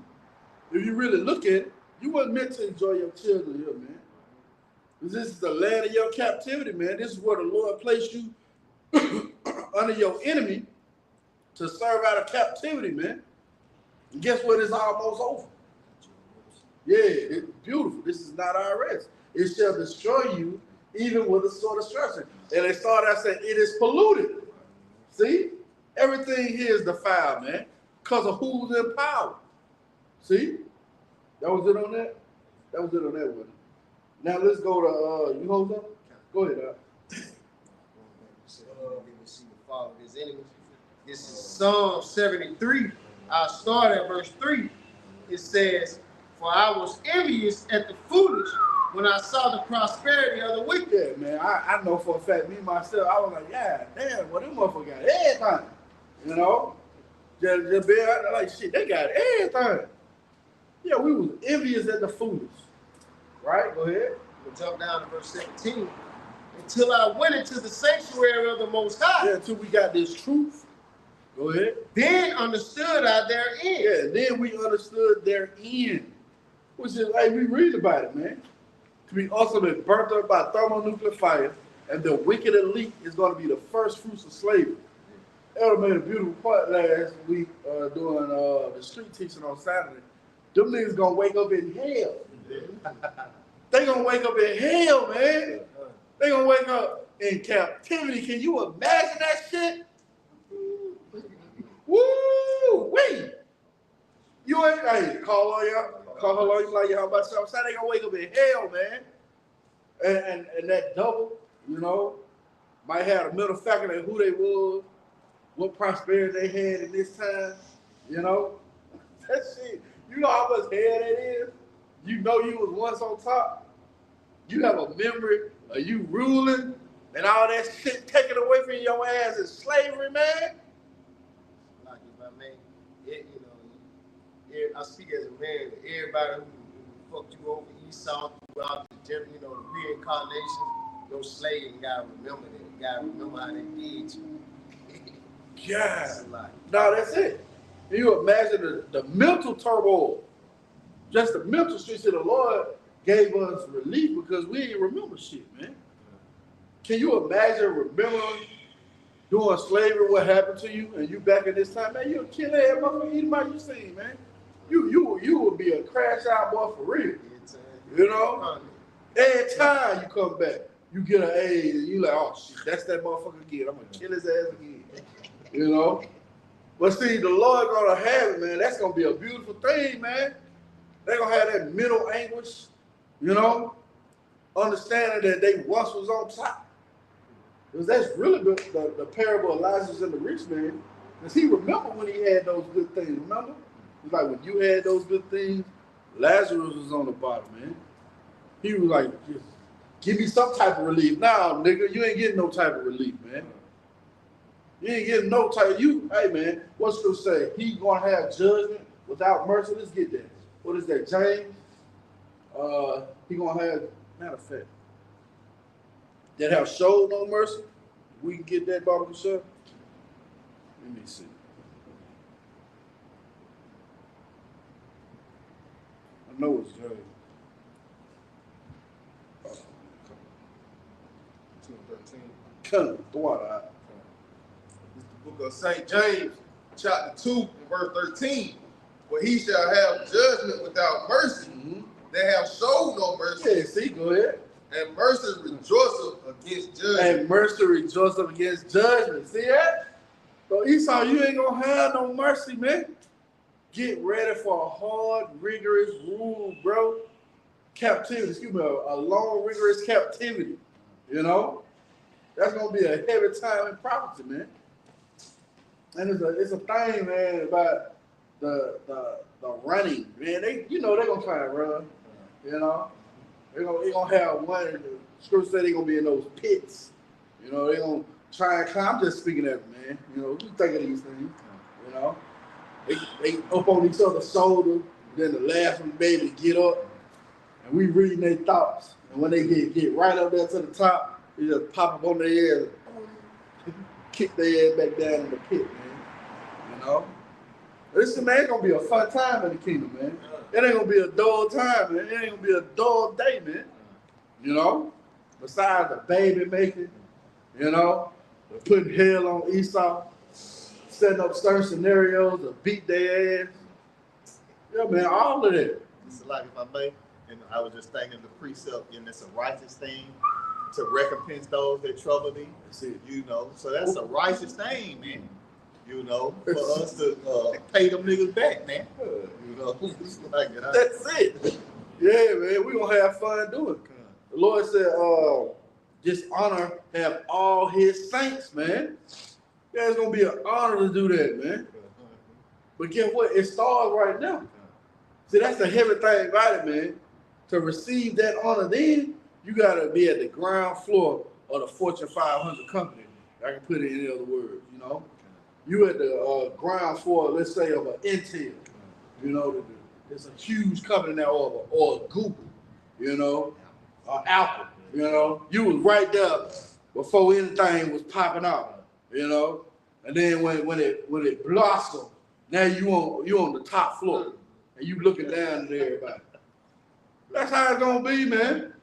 If you really look at it, you wasn't meant to enjoy your children here, man. This is the land of your captivity, man. This is where the Lord placed you under your enemy to serve out of captivity, man. And guess what? It's almost over. Yeah, it's beautiful. This is not our rest. It shall destroy you even with a sword of destruction. And they started out saying, it is polluted. See? Everything here is defiled, man, because of who's in power. See? That was it on that? That was it on that one. Now let's go to, you hold up? Go ahead, See the fall of his enemies. This is Psalm 73. I'll start at verse 3. It says, for I was envious at the foolish when I saw the prosperity of the wicked. Yeah, man, I know for a fact, me myself, I was like, yeah, damn, well, them motherfuckers got everything. You know? Just be out there like, shit, they got everything. Yeah, we was envious at the foolish. Right? Go ahead. We'll jump down to verse 17. Until I went into the sanctuary of the Most High. Yeah, until we got this truth. Go ahead. Then understood I their end. Yeah, then we understood their end. which is, hey, we read about it, man. To be ultimately burnt up by thermonuclear fire, and the wicked elite is going to be the first fruits of slavery. Elder made a beautiful point last week doing the street teaching on Saturday. Them niggas gonna wake up in hell. They gonna wake up in hell, man. They gonna wake up in captivity. Can you imagine that shit? Woo! Wait! You ain't, hey, call Halalyam like Yahawashi. I'm saying they gonna wake up in hell, man. And that double, you know, might have a mental faculty of who they was, what prosperity they had in this time, you know. That shit, you know how much hell that is? You know you was once on top. You have a memory of you ruling and all that shit taken away from your ass is slavery, man. Like if I may, I speak as a man. Everybody who fucked you over, Esau, throughout the reincarnation, your slave, you gotta remember that. You gotta remember how they did you. God. No, that's it. You imagine the mental turmoil, just the mental streets of the Lord gave us relief because we didn't remember shit, man. Can you imagine remembering doing slavery, what happened to you, and you back in this time, man? You'll kill every motherfucker anybody you seen, man. You would be a crash out boy for real. You know? Every time you come back, you get an A, and you like, oh shit, that's that motherfucker again. I'm gonna kill his ass again. You know? But see, the Lord gonna have it, man. That's gonna be a beautiful thing, man. They're gonna have that mental anguish, you know, understanding that they once was on top. Because that's really the parable of Lazarus and the rich man. Because he remembered when he had those good things, remember? It's like when you had those good things, Lazarus was on the bottom, man. He was like, just give me some type of relief. Nah, nigga, you ain't getting no type of relief, man. You ain't getting no type. Hey, man, what's going to say? He going to have judgment without mercy. Let's get that. What is that, James? He going to have, matter of fact, that have showed no mercy. We can get that, Barbara Sham. Let me see. I know it's James. 2:13. Come on, Book of St. James, chapter 2, and verse 13. For he shall have judgment without mercy. They have showed no mercy. Yeah, see, go ahead. And mercy rejoiceth against judgment. And mercy rejoiceth against judgment. See that? So Esau, you ain't gonna have no mercy, man. Get ready for a hard, rigorous rule, bro. Captivity, excuse me, a long, rigorous captivity. You know? That's gonna be a heavy time in prophecy, man. And it's a thing, man, about the running, man. They're gonna try to run, you know. They're gonna have one. The scripture said they're gonna be in those pits, you know. They're gonna try and climb. I'm just speaking of it, man. You know, you think of these things, you know. They up on each other's shoulder, then the last one be able to get up, and we reading their thoughts. And when they get right up there to the top, they just pop up on their ear, kick their ass back down in the pit, man. You know? This man, it's gonna be a fun time in the kingdom, man. It ain't gonna be a dull time, man. It ain't gonna be a dull day, man. You know? Besides the baby making, you know, putting hell on Esau, setting up certain scenarios to beat their ass. Yeah, man, all of that. It's like, if I may, and I was just thinking the precept, and it's a righteous thing to recompense those that trouble thee. You know, so that's a righteous thing, man. You know, for us to pay them niggas back, man. You know, it's like, that's it. Yeah, man, we gonna have fun doing it. The Lord said, this honor have all his saints, man. Yeah, it's gonna be an honor to do that, man. But guess what? It starts right now. See, that's the heavy thing about it, man. To receive that honor, then you gotta be at the ground floor of the Fortune 500 company. I can put it in other words, you know. You at the ground floor, let's say, of an Intel. You know, it's a huge company now, or Google, you know, or Apple. You know, you was right there before anything was popping out. You know, and then when it blossomed, now you on the top floor and you looking down at everybody. That's how it's gonna be, man.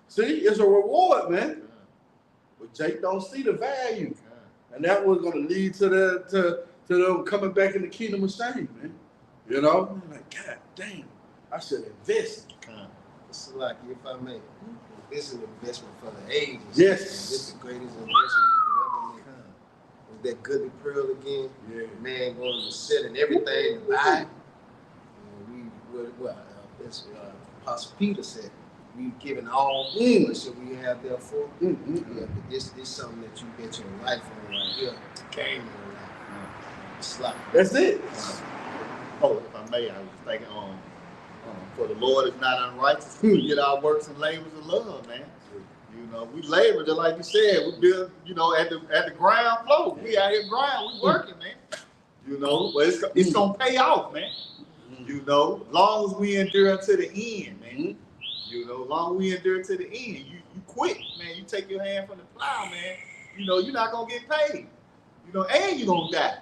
See, it's a reward, man. But Jake don't see the value, and that was gonna lead to them coming back in the kingdom of shame, man. You know, like God damn, I should invest. It's like, if I may, this is an investment for the ages. Yes, this is the greatest investment you could ever make. With that goodly pearl again, man, going to sit and everything to buy. As Apostle Peter said, we've given all things that we have therefore. Yeah, but this something that you bet your life on right here. Game on life. It's like that's it. Oh, if I may, I was thinking for the Lord is not unrighteous to forget our works and labors of love, man. You know, we labor just like you said. We build, you know, at the ground floor. We out here ground, we working, man. You know, but it's gonna pay off, man. You know, long as we endure to the end, man. You know, long as we endure to the end, you quit, man. You take your hand from the plow, man. You know, you're not gonna get paid. You know, and you're gonna die.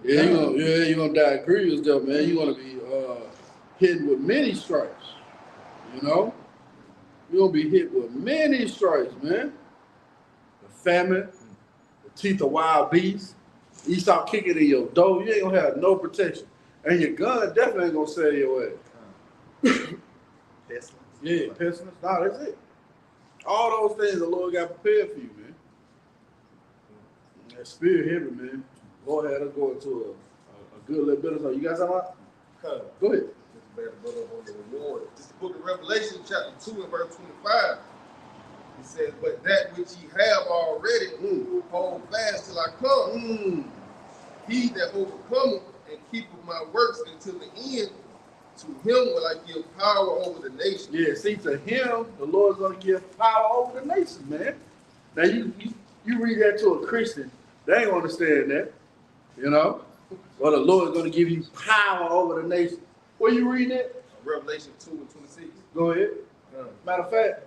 You know. You're gonna die grievous though, man. You're gonna be hit with many stripes. You know? You're gonna be hit with many stripes, man. The famine, the teeth of wild beasts. You start kicking in your door, you ain't gonna have no protection. And your gun definitely ain't gonna save your ass. Pestilence. Yeah, pestilence. No, that's it. All those things the Lord got prepared for you, man. That spirit heavy, man. Go ahead, let's go into a good little bit or something. You got something? Go ahead. This is the book of Revelation, chapter 2 and verse 25. He says, but that which ye have already, hold fast till I come. He that overcometh and keepeth my works until the end, to him will I give power over the nation. Yeah, see, to him, the Lord's going to give power over the nation, man. Now, you read that to a Christian, they ain't going to understand that, you know? Or the Lord's going to give you power over the nation. Where you reading it? Revelation 2 and 26. Go ahead. Matter of fact,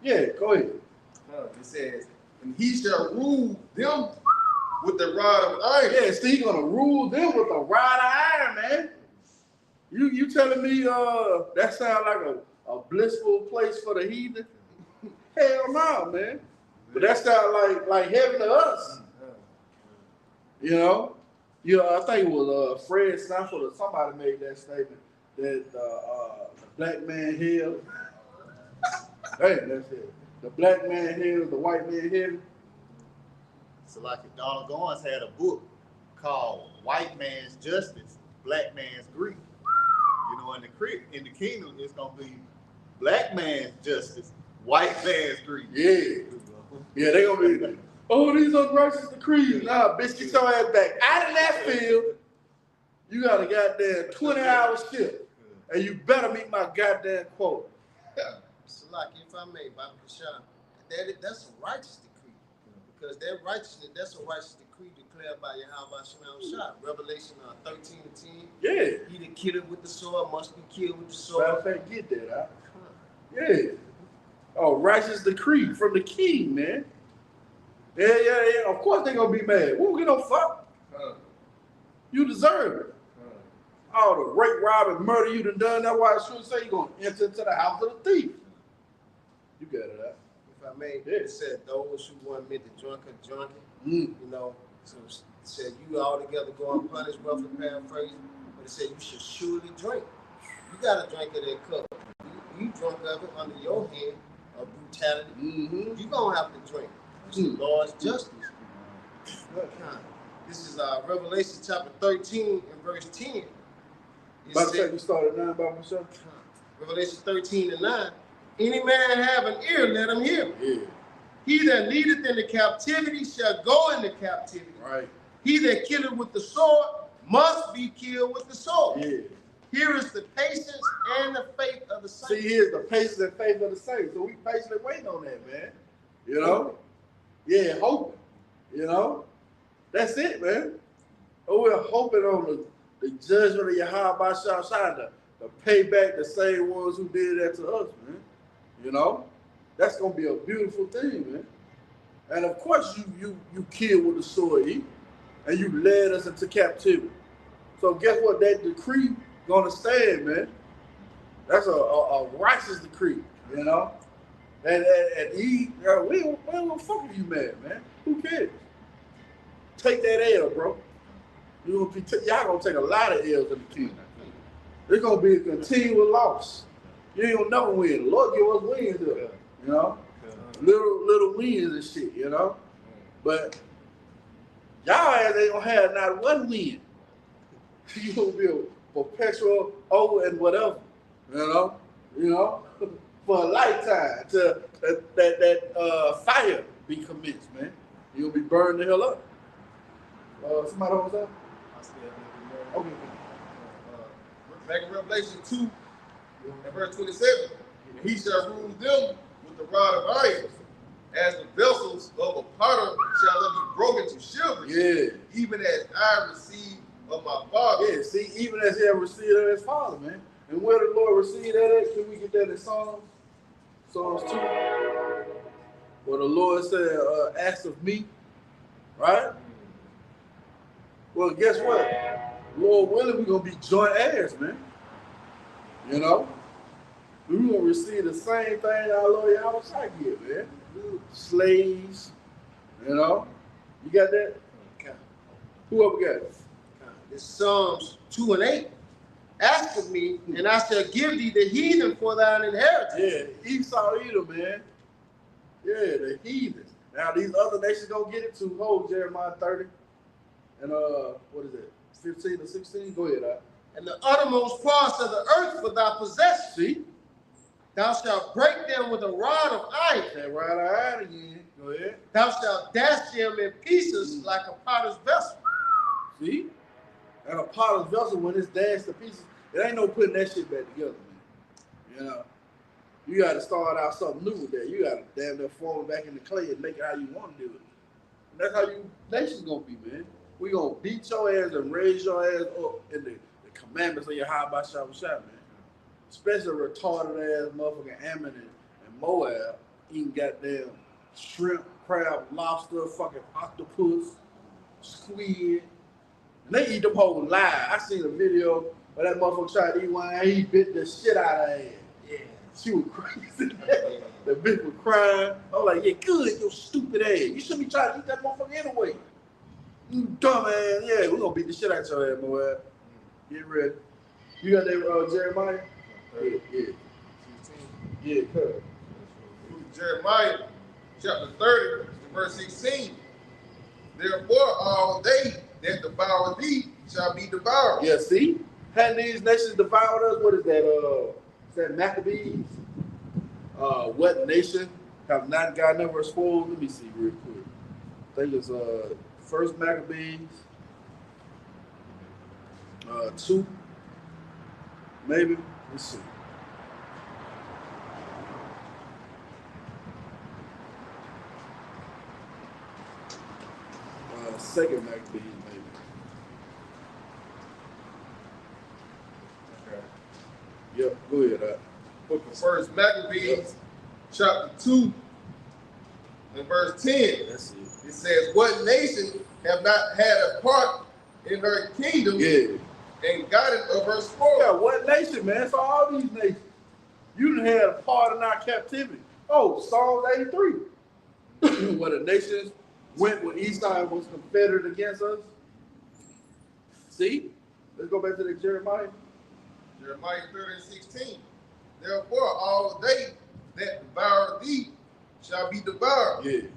yeah, go ahead. It says, and he shall rule them with the rod of iron. Yeah, see, he's going to rule them with a rod of iron, man. You telling me that sounds like a blissful place for the heathen? Hell no, man. But that sounds like heaven to us. You know? I think it was Fred Sanford or somebody made that statement that the black man hell. Hey, that's it. The black man hell, the white man heaven. So like if Donald Goins had a book called White Man's Justice, Black Man's Grief. You know, in the kingdom, it's gonna be black man's justice, white man's grief. Yeah. Yeah, they gonna be oh, these unrighteous decrees. Nah, bitch, get your ass back out of that field. You got a goddamn 20-hour shift. And you better meet my goddamn quota. So like if I may, Baba Sham, that's a righteous decree. Because that righteousness, that's a righteous decree declared by Yahawashi. Revelation 13 and 10. Yeah. He that killed with the sword must be killed with the sword. Matter of fact, get that out. Yeah. Oh, righteous decree from the king, man. Yeah. Of course they gonna be mad. We don't get no fuck. You deserve it. All the rape, rob, and murder you done. That's why I should say you're gonna enter into the house of the thief. You got it out. If I may, it said those who weren't meant to drunken. You know, so it said you all together go unpunished, roughly paraphrasing, but it said you should surely drink. You gotta drink of that cup. You drunk of it under your hand of brutality. You gonna have to drink. It's the Lord's justice. This is Revelation chapter 13 and verse 10. By the time you started 9 by myself. Revelation 13 and 9. Any man have an ear, let him hear. Yeah. He that leadeth into captivity shall go into captivity. Right. He that killeth with the sword must be killed with the sword. Yeah. Here is the patience and the faith of the saints. See, here's the patience and faith of the saints. So we patiently waiting on that, man. You know? Yeah, hoping. You know? That's it, man. Oh, we're hoping on the judgment of Yahawashi to pay back the same ones who did that to us, man. You know? That's going to be a beautiful thing, man. And of course you killed with the sword, and you led us into captivity. So guess what? That decree gonna stand, man. That's a righteous decree, you know. And he, we don't fuck with you, man. Who cares? Take that L, bro. Y'all gonna take a lot of L's in the kingdom. It's gonna be a continual loss. You ain't gonna never win. The Lord give us wins here, you know. Little wins and shit, you know. But y'all ass ain't gonna have not one win. You gonna be a perpetual over and whatever, you know, for a lifetime till that fire be commenced, man. You gonna be burned the hell up. Somebody else that? Okay. Back in Revelation 2, and verse 27, and he shall rule them with the rod of iron, as the vessels of a potter shall they be broken to shivers. Yeah. Even as I received of my Father. Yeah, see, even as he had received of his Father, man. And where the Lord received that at? Can we get that in Psalms 2? Where the Lord said, ask of me, right? Well, guess what? Lord willing, we're going to be joint heirs, man. You know? We're going to receive the same thing our Lord Yahawashi get, man. Slaves, you know? You got that? Okay. Whoever got it? It's Psalms 2 and 8. Ask of me, and I shall give thee the heathen for thine inheritance. Yeah, Esau, Edom, man. Yeah, the heathens. Now these other nations gonna get it too. Hold Jeremiah 30 and what is it? 15 or 16? Go ahead, And the uttermost parts of the earth for thy possession. See? Thou shalt break them with a rod of iron. That rod of iron again. Go ahead. Thou shalt dash them in pieces like a potter's vessel. See? And a potter's vessel, when it's dashed to pieces, it ain't no putting that shit back together, man. You know? You got to start out something new with that. You got to damn near form it back in the clay and make it how you want to do it. And that's how you nation's going to be, man. We going to beat your ass and raise your ass up in the commandments of Yahawashi, man. Especially retarded ass motherfucking Ammon and Moab eating goddamn shrimp, crab, lobster, fucking octopus, squid. And they eat them whole live. I seen a video where that motherfucker tried to eat one and he bit the shit out of her ass. Yeah. She was crazy. The bitch was crying. I was like, yeah, good, you stupid ass. You shouldn't be trying to eat that motherfucker anyway. You dumb ass. Yeah, we're going to beat the shit out of your ass, Moab. Get ready. You got that Jeremiah? Yeah, cut. Jeremiah chapter 30, verse 16. Therefore, all they that devour thee shall be devoured. Yeah, see? Hadn't these nations devoured us? What is that? Is that Maccabees? What nation have not gotten over spoiled? Let me see real quick. I think it's First Maccabees 2, maybe. Let's see. Second Maccabees, maybe. Okay. Yep, go ahead. Book of First Maccabees, chapter 2, and verse 10. That's it. It says, what nation have not had a part in her kingdom and gotten of her spoil? Yeah, what nation, man? So all these nations. You done had a part in our captivity. Oh, Psalms 83. Where the nations went when Esau was confederate against us. See? Let's go back to the Jeremiah. Jeremiah 30 and 16. Therefore, all they that devour thee shall be devoured. Yeah.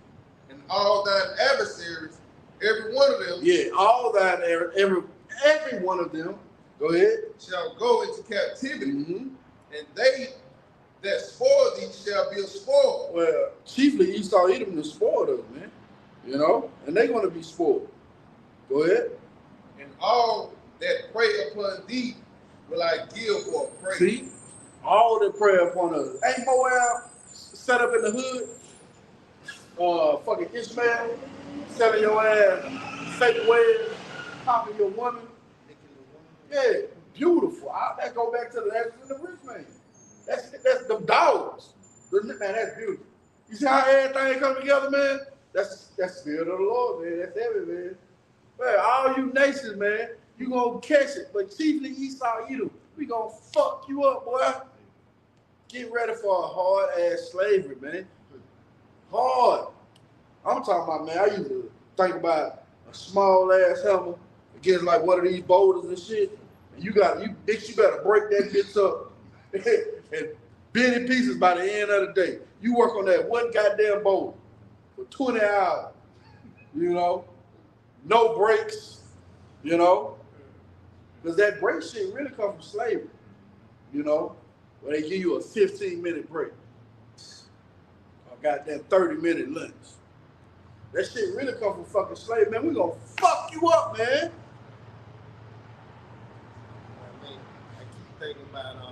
And all thine adversaries, every one of them. Yeah, all that, every one of them. Go ahead. Shall go into captivity. Mm-hmm. And they that spoil thee shall be a spoil. Well, chiefly Esau, Edom, the spoiled us, man. You know? And they're going to be spoiled. Go ahead. And all that prey upon thee will I give for a prey. See? All that prey upon us. Ain't Moab set up in the hood? Fucking Ishmael selling your ass fake wares, popping your woman. Yeah, beautiful. That go back to the legends of the rich man. That's them dogs. Man, that's beautiful. You see how everything come together, man? That's the spirit of the Lord, man. That's heavy, man. Man, all you nations, man, you gonna catch it. But chiefly Esau, Edom, We gonna fuck you up, boy. Get ready for a hard-ass slavery, man. Hard. I'm talking about, man, I used to think about a small-ass hammer against like one of these boulders and shit. And you bitch, you better break that bitch up and bend in pieces by the end of the day. You work on that one goddamn boulder for 20 hours, you know? No breaks, you know? Because that break shit really comes from slavery, you know? Where they give you a 15-minute break. A goddamn 30-minute lunch. That shit really come from fucking slavery, man. We gonna fuck you up, man. I mean, I keep thinking about the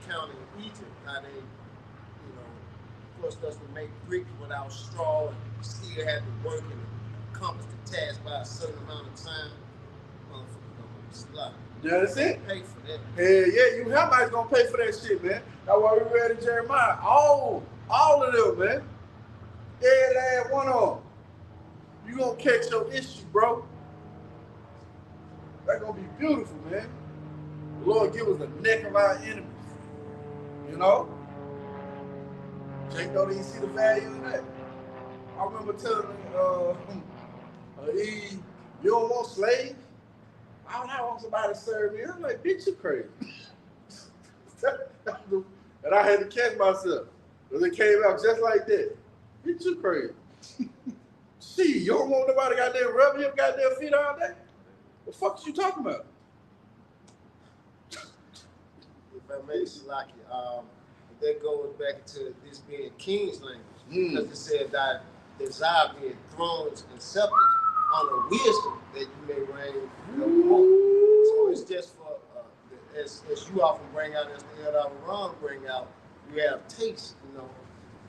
account in Egypt, how they, you know, forced us to make bricks without straw and still had to work and accomplish the task by a certain amount of time. It's a lot. Yeah, that's it. Pay for that. Hell yeah, you Hamites gonna pay for that shit, man. That's why we read in Jeremiah. All of them, man. Every last one of them. You gonna catch your issue, bro. That's gonna be beautiful, man. The Lord give us the neck of our enemies. You know? Jake don't even see the value in that. I remember telling Eve, you don't want slaves? I don't want somebody to serve me. I'm like, bitch, you crazy. And I had to catch myself. Because it came out just like that. Bitch, you crazy. See, you don't want nobody goddamn rubbing your goddamn feet all day? What the fuck is you talking about? If I may, Salaki, that goes back into this being king's language. Because it said that desire being thrones and scepters on the wisdom that you may reign more. So it's just for, as you often bring out, as the Yahawah bring out, you have taste, you know,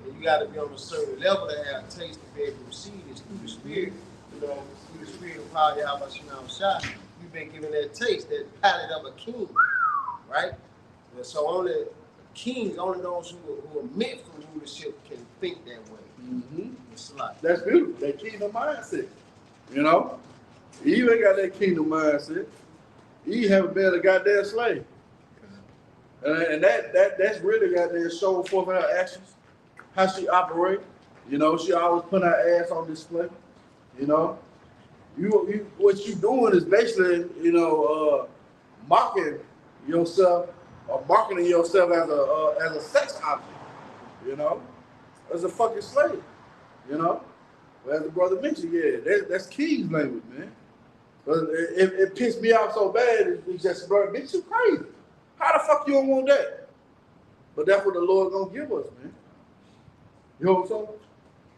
and you got to be on a certain level to have taste to be able to receive this through the Spirit, you know, through the Spirit of power, Yahawashi. You've been given that taste, that palate of a king, right? And so only kings, only those who are meant for rulership can think that way. It's a lot. That's beautiful. That kingdom mindset. You know? Eve ain't got that kingdom mindset. Eve haven't been a goddamn slave. And that's really goddamn showing forth in her actions, how she operates. You know, she always put her ass on display. You know? What you doing is basically, you know, mocking yourself or marketing yourself as a sex object. You know? As a fucking slave. You know? Well, as the brother mentioned, yeah, that's King's language, man. But it pissed me off so bad, it's just, bro, bitch, you crazy. How the fuck you don't want that? But that's what the Lord gonna give us, man. You know what I'm saying?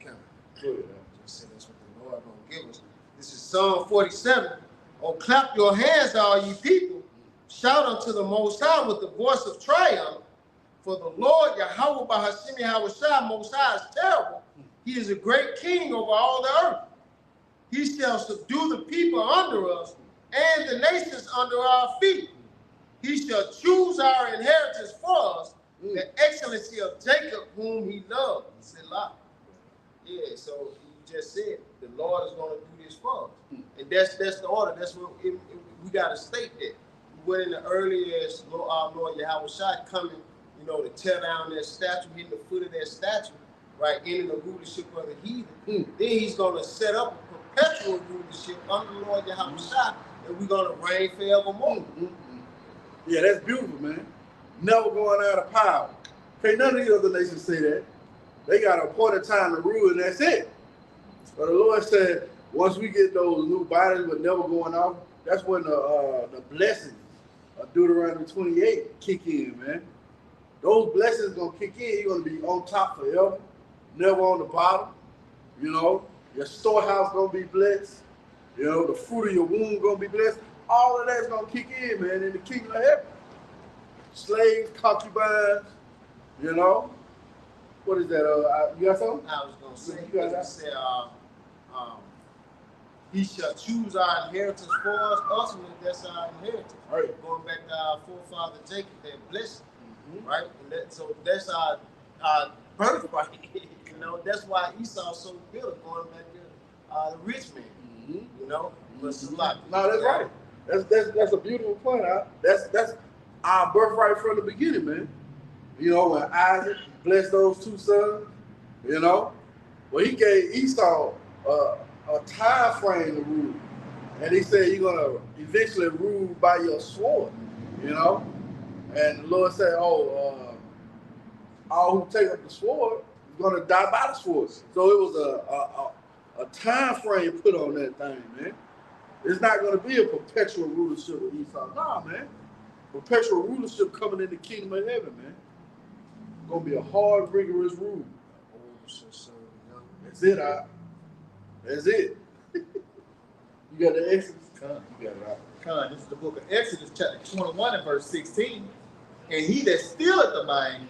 Okay. Just say that's what the Lord gonna give us. This is Psalm 47. Oh, clap your hands, all ye people. Shout unto the Most High with the voice of triumph. For the Lord, Yahawah Bahashim Yahawashi, Most High is terrible. He is a great king over all the earth. He shall subdue the people under us and the nations under our feet. He shall choose our inheritance for us, the excellency of Jacob, whom he loved. Selah. Yeah, so you just said the Lord is going to do this for us. And that's the order. That's what we got to state that. We went in the earliest, our Lord Yahawashi coming, you know, to tear down that statue, hitting the foot of that statue, right, in the rulership of the heathen. Then he's going to set up a perpetual rulership under the Lord Yahawashi, and we're going to reign forevermore. Yeah, that's beautiful, man. Never going out of power. Can't none of the other nations say that. They got a appointed time to rule, and that's it. But the Lord said, once we get those new bodies but never going off, that's when the blessings of Deuteronomy 28 kick in, man. Those blessings gonna kick in. You're gonna be on top forever, never on the bottom. You know, your storehouse gonna be blessed. You know, the fruit of your womb gonna be blessed. All of that's gonna kick in, man, in the kingdom of heaven. Slaves, concubines, you know. What is that? You got something? I was gonna say, because it said, he shall choose our inheritance for us. Ultimately, that's our inheritance. Right. Going back to our forefather Jacob, that blessing. Right? And so that's our birthright. You know, that's why Esau's so bitter, going back to the rich man. You know? But it's a lot. No, that's right. That's a beautiful point. That's our birthright from the beginning, man. You know, when Isaac blessed those two sons, you know, well, he gave Esau a time frame to rule. And he said, you're going to eventually rule by your sword, you know. And the Lord said, all who take up the sword is going to die by the sword. So it was a time frame put on that thing, man. It's not going to be a perpetual rulership of Esau. Nah, man. Perpetual rulership coming in the kingdom of heaven, man. It's going to be a hard, rigorous rule. That's it, That's it. You got the Exodus? You got it out. This is the book of Exodus, chapter 21 and verse 16. And he that stealeth the mine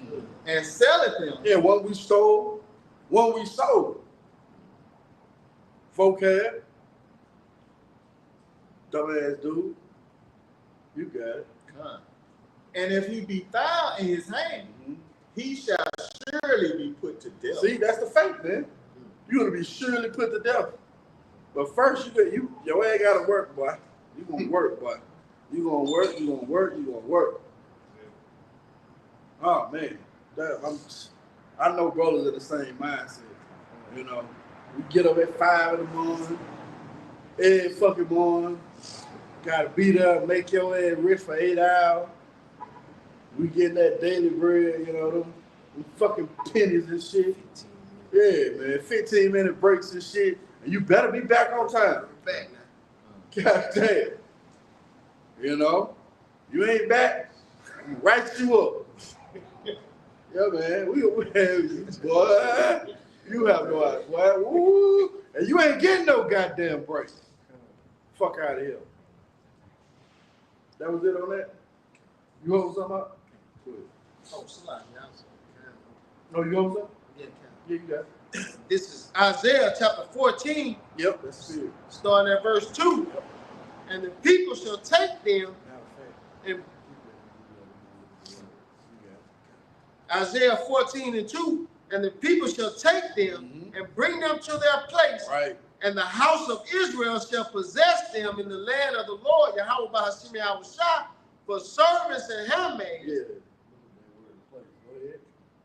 and selleth them. Yeah, what we stole, what we sold. Folk had. Dumbass dude. You got it. And if he be found in his hand, he shall surely be put to death. See, that's the faith, man. You're going to be surely put to death. But first, your ass got to work, boy. You're going to work, boy. You're going to work, you're going to work, you're going to work. Oh, man. I know brothers are the same mindset. You know, we get up at 5 in the morning, every fucking morning. Got to beat up, make your ass rich for 8 hours. We getting that daily bread, you know, them fucking pennies and shit. Yeah, man, 15-minute breaks and shit. And you better be back on time. Back now. God damn. You know? You ain't back, I'm write you up. Yeah, man, we have you, boy. You have no idea, boy. Woo. And you ain't getting no goddamn break. Fuck out of here. That was it on that? You hold something up? Oh, slide, yeah. No, you hold something? Yeah, Yeah, you got it. this is Isaiah chapter 14. Yep, that's it. Starting at verse 2. Yep. And the people shall take them and Isaiah 14 and 2. And the people shall take them and bring them to their place. Right. And the house of Israel shall possess them in the land of the Lord, Yahawah, Yahawashi, for servants and handmaids. Yeah.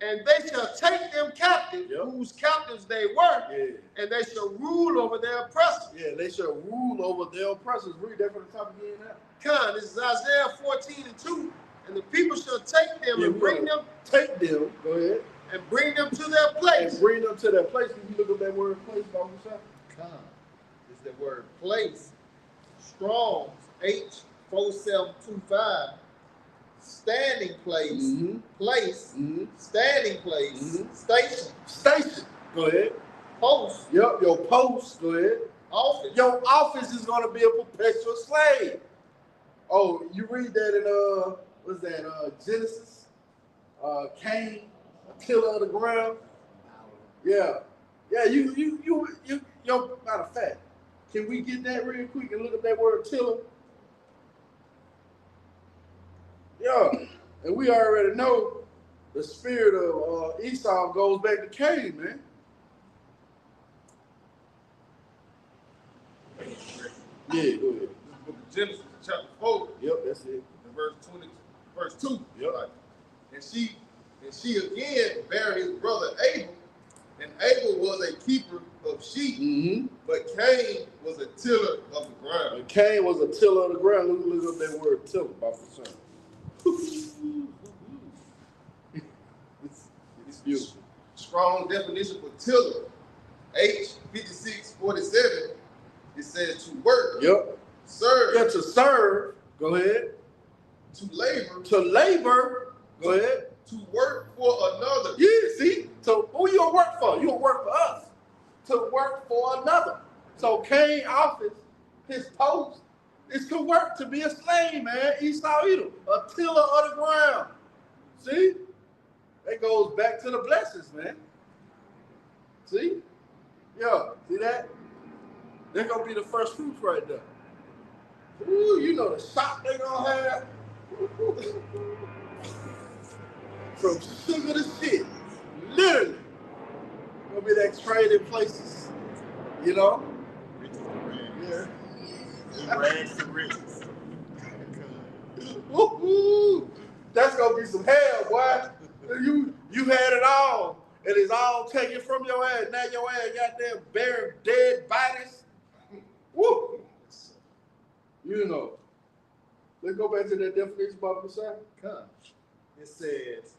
And they shall take them captive, whose captives they were, and they shall rule over their oppressors. Yeah, they shall rule over their oppressors. Read that from the top again now. This is Isaiah 14 and 2. And the people shall take them and bring them. Take them, go ahead. And bring them to their place. And bring them to their place. Can you look up that word place, Bible shop? Is the word place. Strong's H4725. Standing place, place, standing place, station. Station. Go ahead. Post. Yep, your post. Go ahead. Office. Your office is going to be a perpetual slave. Oh, you read that in what's that? Genesis. Cain, a tiller of the ground. Yeah. Yeah. You. Matter of fact, can we get that real quick and look at that word tiller? Yeah, and we already know the spirit of Esau goes back to Cain, man. Yeah, go ahead. Book of Genesis, chapter 4. Yep, that's it. And verse 2. Yep. Right. And she again buried his brother Abel, and Abel was a keeper of sheep, but Cain was a tiller of the ground. And Cain was a tiller of the ground. Look up that word tiller, by the son. It's beautiful. Strong definition for tiller. H5647. It says to work. Yep. Serve. Yeah, to serve. Go ahead. To labor. To labor. Go ahead. To work for another. Yeah, see? So who you gonna work for? You gonna work for us. To work for another. So Cain's office, his post, is to work, to be a slave, man. Esau Edom, a tiller of the ground. See? That goes back to the blessings, man. See? Yeah, see that? They're going to be the first fruits right there. Ooh, you know the shop they're going to have? From sugar to shit. Literally. Going to be that trading places. You know? Yeah. Rags to riches. Woo-hoo! That's gonna be some hell, boy. You had it all, and it's all taken from your ass. Now your ass got them bare dead bodies. Woo! You know. Let's go back to that definition about the side. Come. It says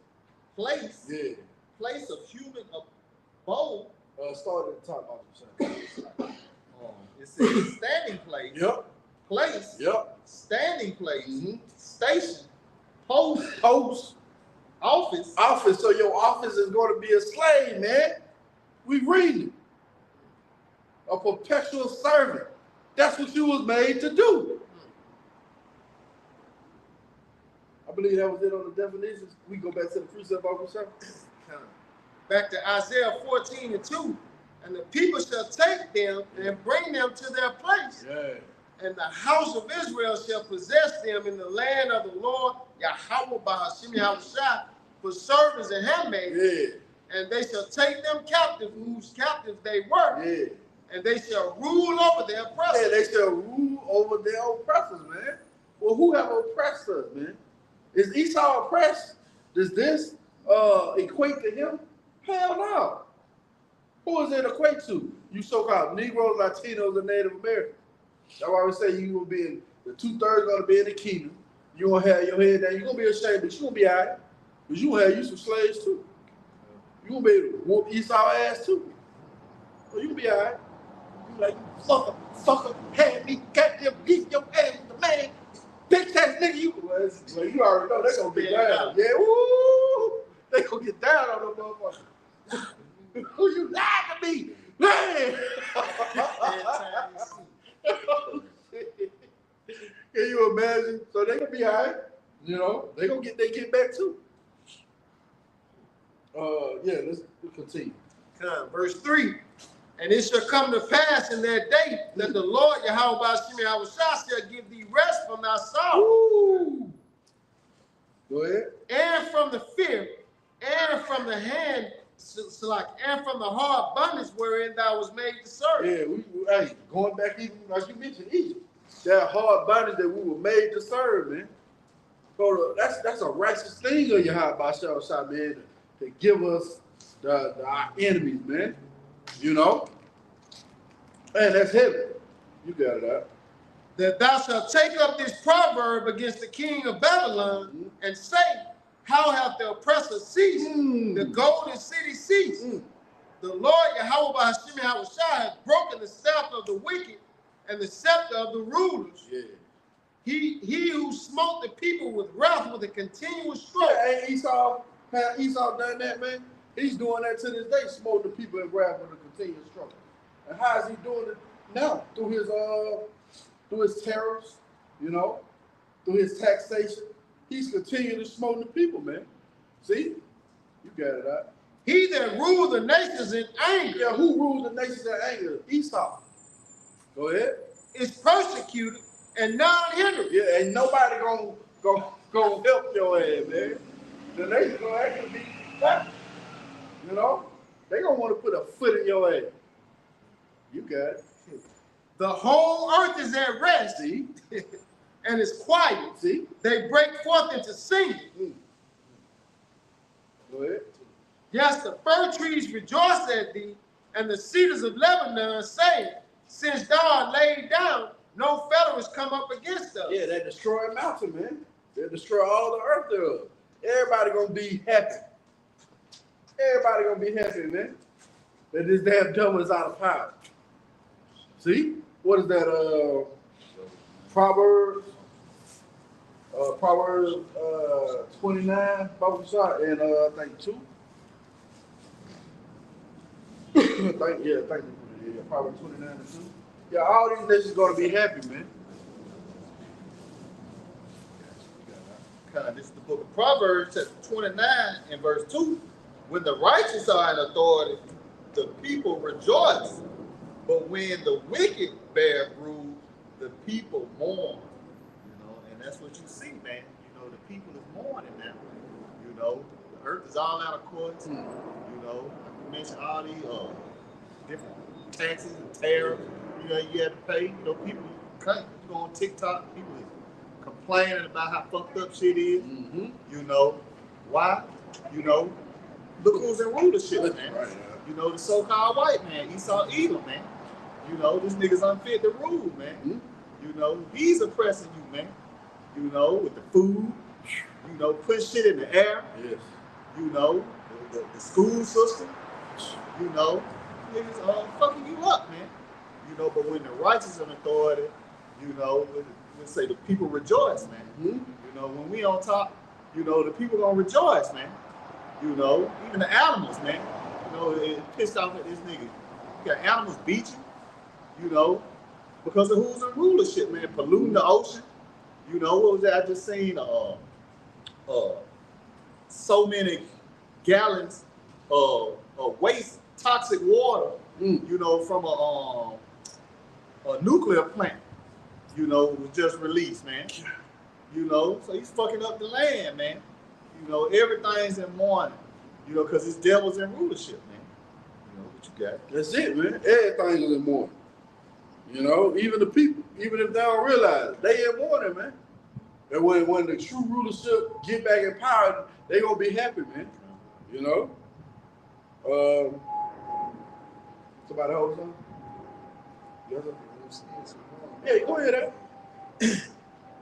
place. Yeah. Place of human abode. Start at the top about the side. It says standing place. Yep. Place. Yep. Standing place. Mm-hmm. Station. Post. Post. Office. Office. So your office is going to be a slave, man. We reading. A perpetual servant. That's what you was made to do. I believe that was it on the definitions. We go back to the precept of the Back to Isaiah 14:2. And the people shall take them and bring them to their place. Yeah. And the house of Israel shall possess them in the land of the Lord, Yahawah by Hashem Yahawashi, for servants and handmaids. Yeah. And they shall take them captive, whose captives they were. Yeah. And they shall rule over their oppressors. Yeah, they shall rule over their oppressors, man. Well, who have oppressed us, man? Is Esau oppressed? Does this equate to him? Hell no. Who is it equate to? You so-called Negroes, Latinos, and Native Americans. That's why we say you will be in, the 2/3 going to be in the kingdom. You're going to have your head down. You're going to be ashamed, but you're going to be all right. Because you have you some slaves too. You're going to be able to whoop Esau ass too. So you going to be all right. You like, fucker, had me, goddamn, beat your ass with the man. Bitch ass nigga, you. Well, you already know they're going to get down. Yeah, woo. They going to get down on them motherfuckers. Who you lied to me? Man. Can you imagine? So they gonna be all right. You know, they gonna get they get back too. Yeah, let's continue. Verse 3. And it shall come to pass in that day that the Lord Yahawah by Hashem Yahawashi shall give thee rest from thy sorrow. Woo. Go ahead. And from the fear, and from the hand, and from the hard bondage wherein thou was made to serve. Yeah, hey, going back even like you mentioned Egypt. That hard bondage that we were made to serve, man. So that's a righteous thing of Yahawashi, man, to give us our enemies, man. You know? Man, that's heavy. You got it out. That thou shalt take up this proverb against the king of Babylon and say, how hath the oppressor ceased? The golden city ceased. The Lord Yahawah by Hashem Yahawashi hath broken the scepter of the wicked and the scepter of the rulers. Yeah. He who smote the people with wrath with a continuous stroke. Yeah, ain't Esau done that, man? He's doing that to this day, smote the people in wrath with a continuous stroke. And how is he doing it now? Through his tariffs, you know, through his taxation. He's continuing to smote the people, man. See? You got it out. He that ruled the nations in anger. Yeah, who ruled the nations in anger? Esau. Go ahead. Is persecuted and not hindered. Yeah, ain't nobody gonna help your ass, man. The nation's gonna actually be happy. You know? They gonna want to put a foot in your ass. You got it. The whole earth is at rest. See? And is quiet. See? They break forth into singing. Go ahead. Yes, the fir trees rejoice at thee, and the cedars of Lebanon say, since thou art laid down, no fellow has come up against us. Yeah, they destroy a mountain, man. They destroy all the earth thereof. Everybody gonna be happy. Everybody gonna be happy, man. That this damn devil is out of power. See? What is that? Proverbs 29, Bible shot, and I think 2. Thank you. Yeah, Proverbs 29 and 2. Yeah, all these nations gonna be happy, man. This is the book of Proverbs, chapter 29 and verse 2. When the righteous are in authority, the people rejoice. But when the wicked bear rule, the people mourn. You know, and that's what you see, man. You know, the people is mourning now. You know, the earth is all out of courts. You know, you mentioned all these different taxes and tariffs. You know, you have to pay. You know, people can't go on TikTok. People is complaining about how fucked up shit is. You know, why? You know, look who's in rulership, man. Right, you know, the so-called white man, Esau Edom, man. You know, this nigga's unfit to rule, man. You know, he's oppressing you, man. You know, with the food, you know, put shit in the air. Yes. You know, the school system, you know, niggas fucking you up, man. You know, but when the righteous in authority, you know, let's say the people rejoice, man. You know, when we on top, you know, the people gonna rejoice, man. You know, even the animals, man. You know, it pissed off at this nigga. You got animals beat you know, because of who's in rulership, man. Polluting the ocean. You know, what was that? I just seen so many gallons of waste, toxic water, you know, from a nuclear plant, you know, was just released, man. You know, so he's fucking up the land, man. You know, everything's in mourning, you know, because his devil's in rulership, man. You know, what you got? That's it, man. Everything is in mourning. You know, even the people, even if they don't realize it, they in mourning, man. And when the true rulership get back in power, they gonna be happy, man. You know? Somebody hold something? Yeah, go ahead,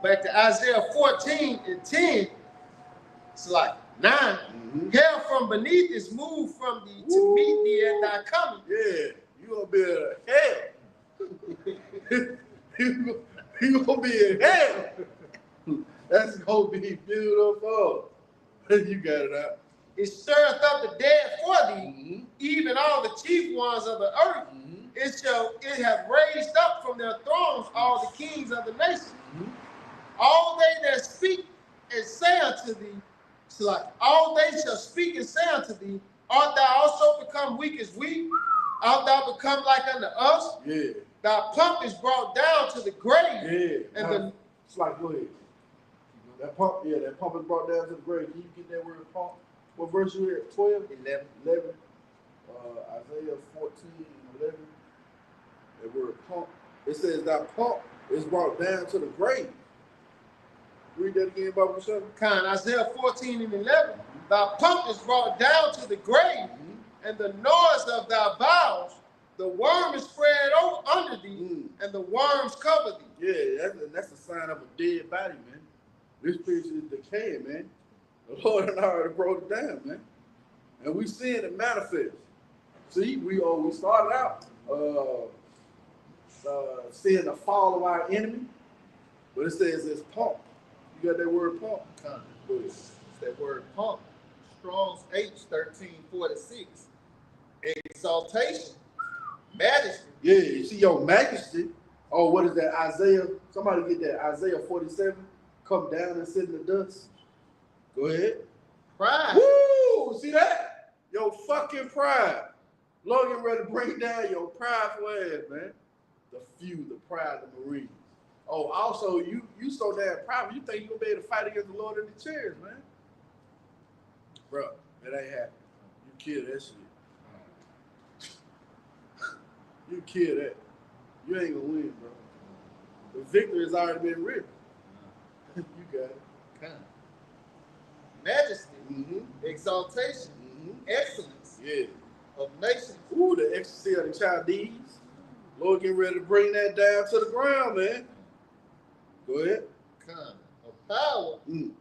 Back to Isaiah 14:10, it's like 9. Hell from beneath is moved from thee to meet thee at thy coming. Yeah, you gonna be in hell. you gonna be in hell. That's gonna be beautiful. You got it out. It stirreth up the dead for thee, even all the chief ones of the earth. It have raised up from their thrones all the kings of the nations. All they that speak and say unto thee, all they shall speak and say unto thee, art thou also become weak as we? Art thou become like unto us? Yeah. Thy pump is brought down to the grave. Yeah. And it's like, go ahead. That pump is brought down to the grave. Can you get that word pump? What verse you at? 12? 11. Isaiah 14:11. That word pump. It says that pump is brought down to the grave. Read that again, Bible 7. Isaiah 14:11. Thy pump is brought down to the grave, and the noise of thy vows, the worm is spread over under thee, and the worms cover thee. Yeah, that's a sign of a dead body, man. This picture is decaying, man. The Lord and I already brought it down, man. And we seeing it manifest. See, we started out seeing the fall of our enemy, but it says it's pump. You got that word pump? It's that word pump. Strong's H1346. Exaltation. Majesty. Yeah, you see your majesty. Oh, what is that? Isaiah. Somebody get that. Isaiah 47. Come down and sit in the dust. Go ahead. Pride. Woo! See that? Your fucking pride. Lord, get ready to bring down your prideful ass, man. The pride of the Marines. Oh, also, you so damn proud. You think you gonna be able to fight against the Lord in the chairs, man? Bro, that ain't happening. You kill that shit. You kill that. You ain't gonna win, bro. The victory has already been written. You got it. Majesty. Exaltation. Excellence. Yeah. Of nations. Ooh, the ecstasy of the Chaldees. Lord, get ready to bring that down to the ground, man. Go ahead. Of power.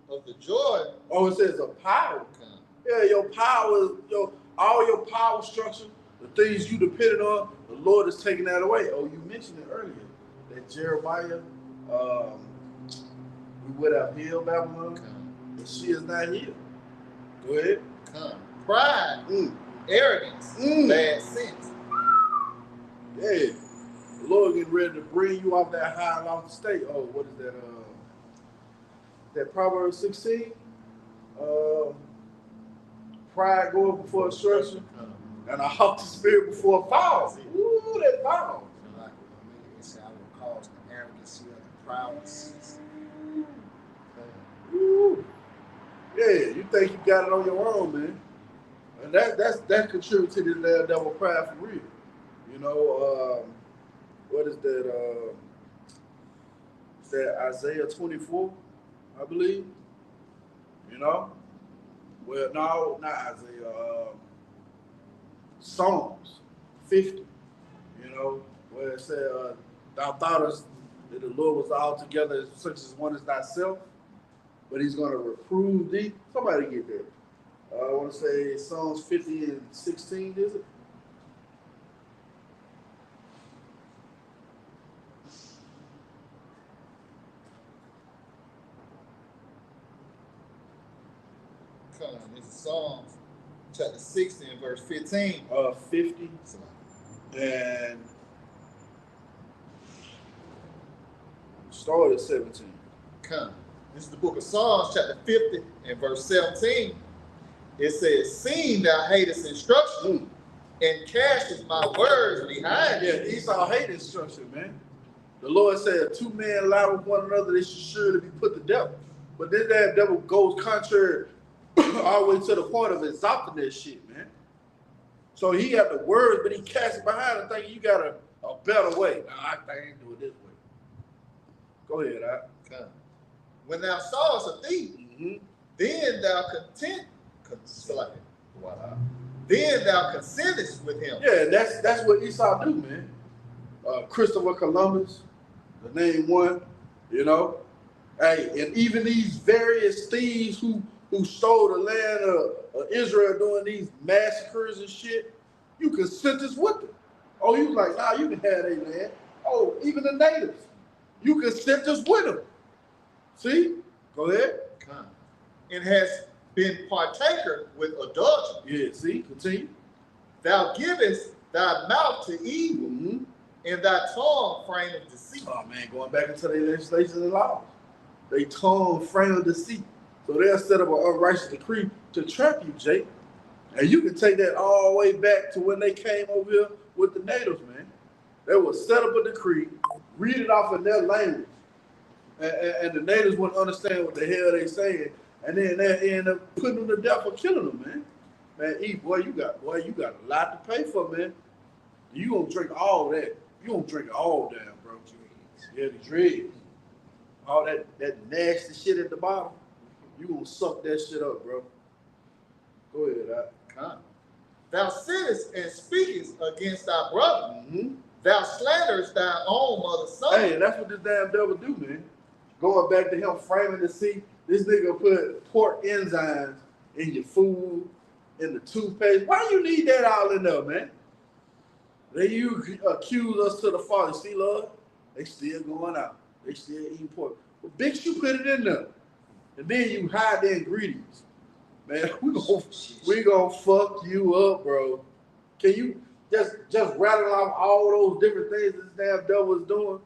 Of the joy. Oh, it says a power. Yeah, your power, all your power structure, the things you depended on, the Lord is taking that away. Oh, you mentioned it earlier. That Jeremiah, we would have healed Babylon, but she is not healed. Go ahead. Pride. Arrogance. Bad sense. Yeah. The Lord getting ready to bring you off that high and lofty state. Oh, what is that? That Proverbs 16? Pride going before destruction, and a haughty spirit before a fall. Ooh, that fall. Like it said, I will cause the arrogancy of the proud to cease. Ooh. Yeah, you think you got it on your own, man. And that contributes to this devil pride for real. You know, what is that? Is that Isaiah 24? I believe. You know? Well, no, not Isaiah. Psalms 50. You know, where it said, thou thoughtest that the Lord was altogether such as one as thyself, but he's going to reprove thee. Somebody get there. I want to say Psalms 50 and 16, is it? This is Psalms chapter 60 and verse 15. 50 and start at 17. This is the book of Psalms chapter 50 and verse 17. It says, seeing thou hatest instruction and castest my words behind thee. Yeah, Esau hated instruction, man. The Lord said, two men lie with one another, they should surely be put to death. But then that devil goes contrary all the way to the point of exalting that shit, man. So he had the words, but he cast it behind and thinking you got a better way. Nah, I ain't do it this way. Go ahead, Al. When thou sawest a thief, then thou then thou consentest with him. Yeah, that's what Esau do, man. Christopher Columbus, the name one, you know. Hey, and even these various thieves who stole the land of Israel doing these massacres and shit, you consent us with them. Oh, you was like, nah, you can have their land. Oh, even the natives, you consent us with them. See? Go ahead. It has been partaker with adultery. Yeah, see? Continue. Thou givest thy mouth to evil, and thy tongue frame of deceit. Oh, man, going back into their legislation and laws. They tongue frame of deceit. So they'll set up an unrighteous decree to trap you, Jake. And you can take that all the way back to when they came over here with the natives, man. They would set up a decree, read it off in their language, and the natives wouldn't understand what the hell they saying, and then they end up putting them to death or killing them, man. Man, boy, you got a lot to pay for, man. You gonna drink all that. You gonna drink it all down, bro. Yeah, the dregs. All that nasty shit at the bottom. You gonna suck that shit up, bro. Go ahead, Thou sittest and speakest against thy brother. Thou slanderest thy own mother's son. Hey, that's what this damn devil do, man. Going back to him framing the seat, this nigga put pork enzymes in your food, in the toothpaste. Why you need that all in there, man? Then you accuse us to the Father. See, Lord, they still going out. They still eating pork. Well, bitch, you put it in there. And then you hide the ingredients. Man, we gonna fuck you up, bro. Can you just rattle off all those different things this damn devil is doing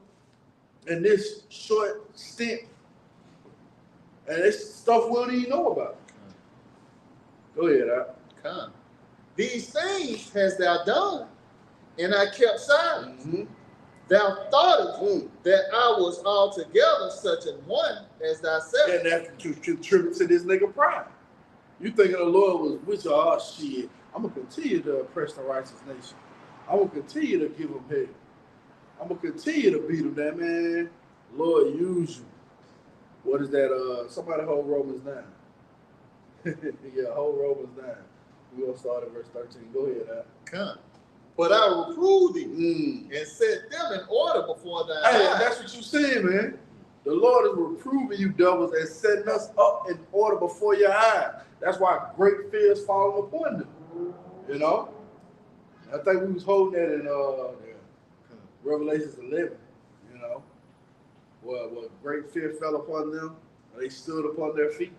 in this short stint? And it's stuff we don't even know about. Go ahead, These things hast thou done, and I kept silence. Thou thoughtest that I was altogether such an one as thyself. And that contributes to this nigga pride. You thinking the Lord was with you? Oh shit! I'm gonna continue to oppress the righteous nation. I'm gonna continue to give them hell. I'm gonna continue to beat them. That man, Lord, use you. What is that? Somebody hold Romans 9. Yeah, hold Romans 9. We're gonna start at verse 13. Go ahead, But I reprove thee and set them in order before thy eyes. Hey, that's what you saying, man. The Lord is reproving you devils and setting us up in order before your eyes. That's why great fear is falling upon them. You know? I think we was holding that in Revelations 11. You know? What great fear fell upon them. They stood upon their feet.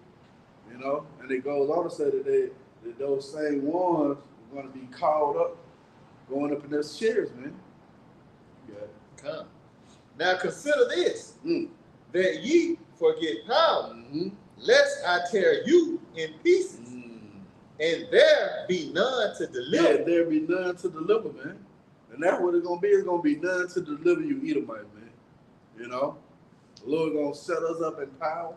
You know? And it goes on to say that those same ones are going to be called up, going up in their chairs, man. Yeah. Now consider this, that ye forget power, lest I tear you in pieces, and there be none to deliver. Yeah, there be none to deliver, man. And that's what it's going to be. It's going to be none to deliver you, Edomite, man. You know? The Lord going to set us up in power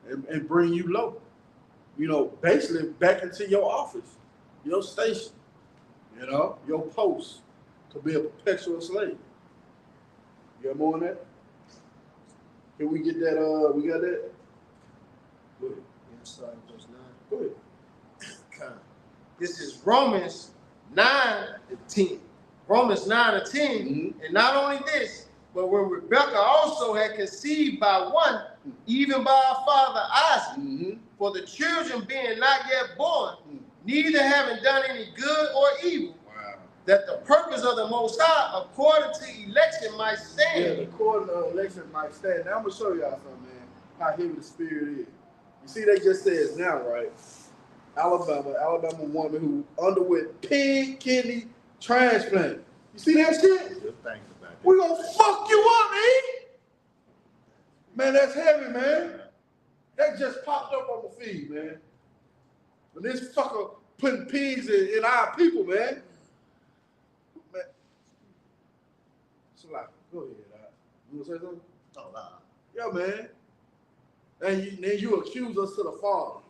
and bring you low. You know, basically back into your office, your station, you know, your post to be a perpetual slave. You got more on that? Can we get that? We got that? Go ahead. Starting verse 9. Go ahead. This is Romans 9 and 10. Romans 9 and 10. And not only this, but when Rebekah also had conceived by one, even by our father Isaac, for the children being not yet born, neither having done any good or evil, that the purpose of the Most High, according to election, might stand. Yeah, according to election might stand. Now I'm gonna show y'all something, man. How heavy the spirit is. You see, they just says now, right? Alabama woman who underwent pig kidney transplant. You see that shit? Just think about it. We gonna fuck you up, man. Man, that's heavy, man. That just popped up on the feed, man. And this fucker putting pigs in our people, man. Man. So like, go ahead. You wanna say something? Oh, nah. Yeah, man. And then you accuse us to the father.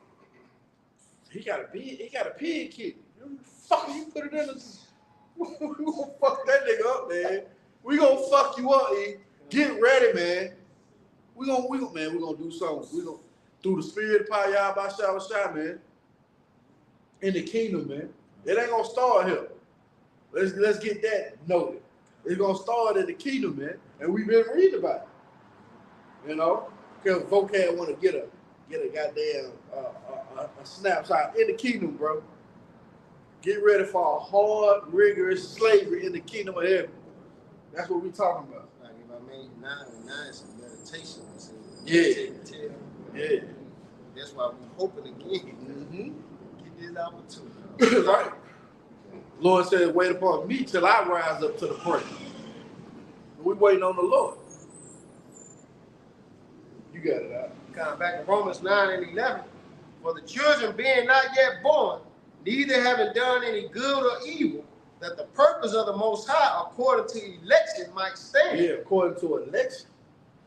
He got a pig kidney. Fuck, you put it in us. We gonna fuck that nigga up, man. We gonna fuck you up, E. Get ready, man. We gonna do something. We gonna through the spirit of Yahawashi, man. In the kingdom, man. It ain't gonna start here. Let's get that noted. It's gonna start in the kingdom, man. And we've been reading about it. You know, because vocab want to get a goddamn a snapshot in the kingdom, bro. Get ready for a hard, rigorous slavery in the kingdom of heaven. That's what we talking about. Like if I made 9 and 9 some meditation. Yeah. That's why we're hoping again. Get this opportunity. Right. Lord said, wait upon me till I rise up to the prayer. We waiting on the Lord. You got it out. Coming back to Romans 9 and 11. For the children being not yet born, neither having done any good or evil, that the purpose of the Most High, according to election, might stand. Yeah, according to election.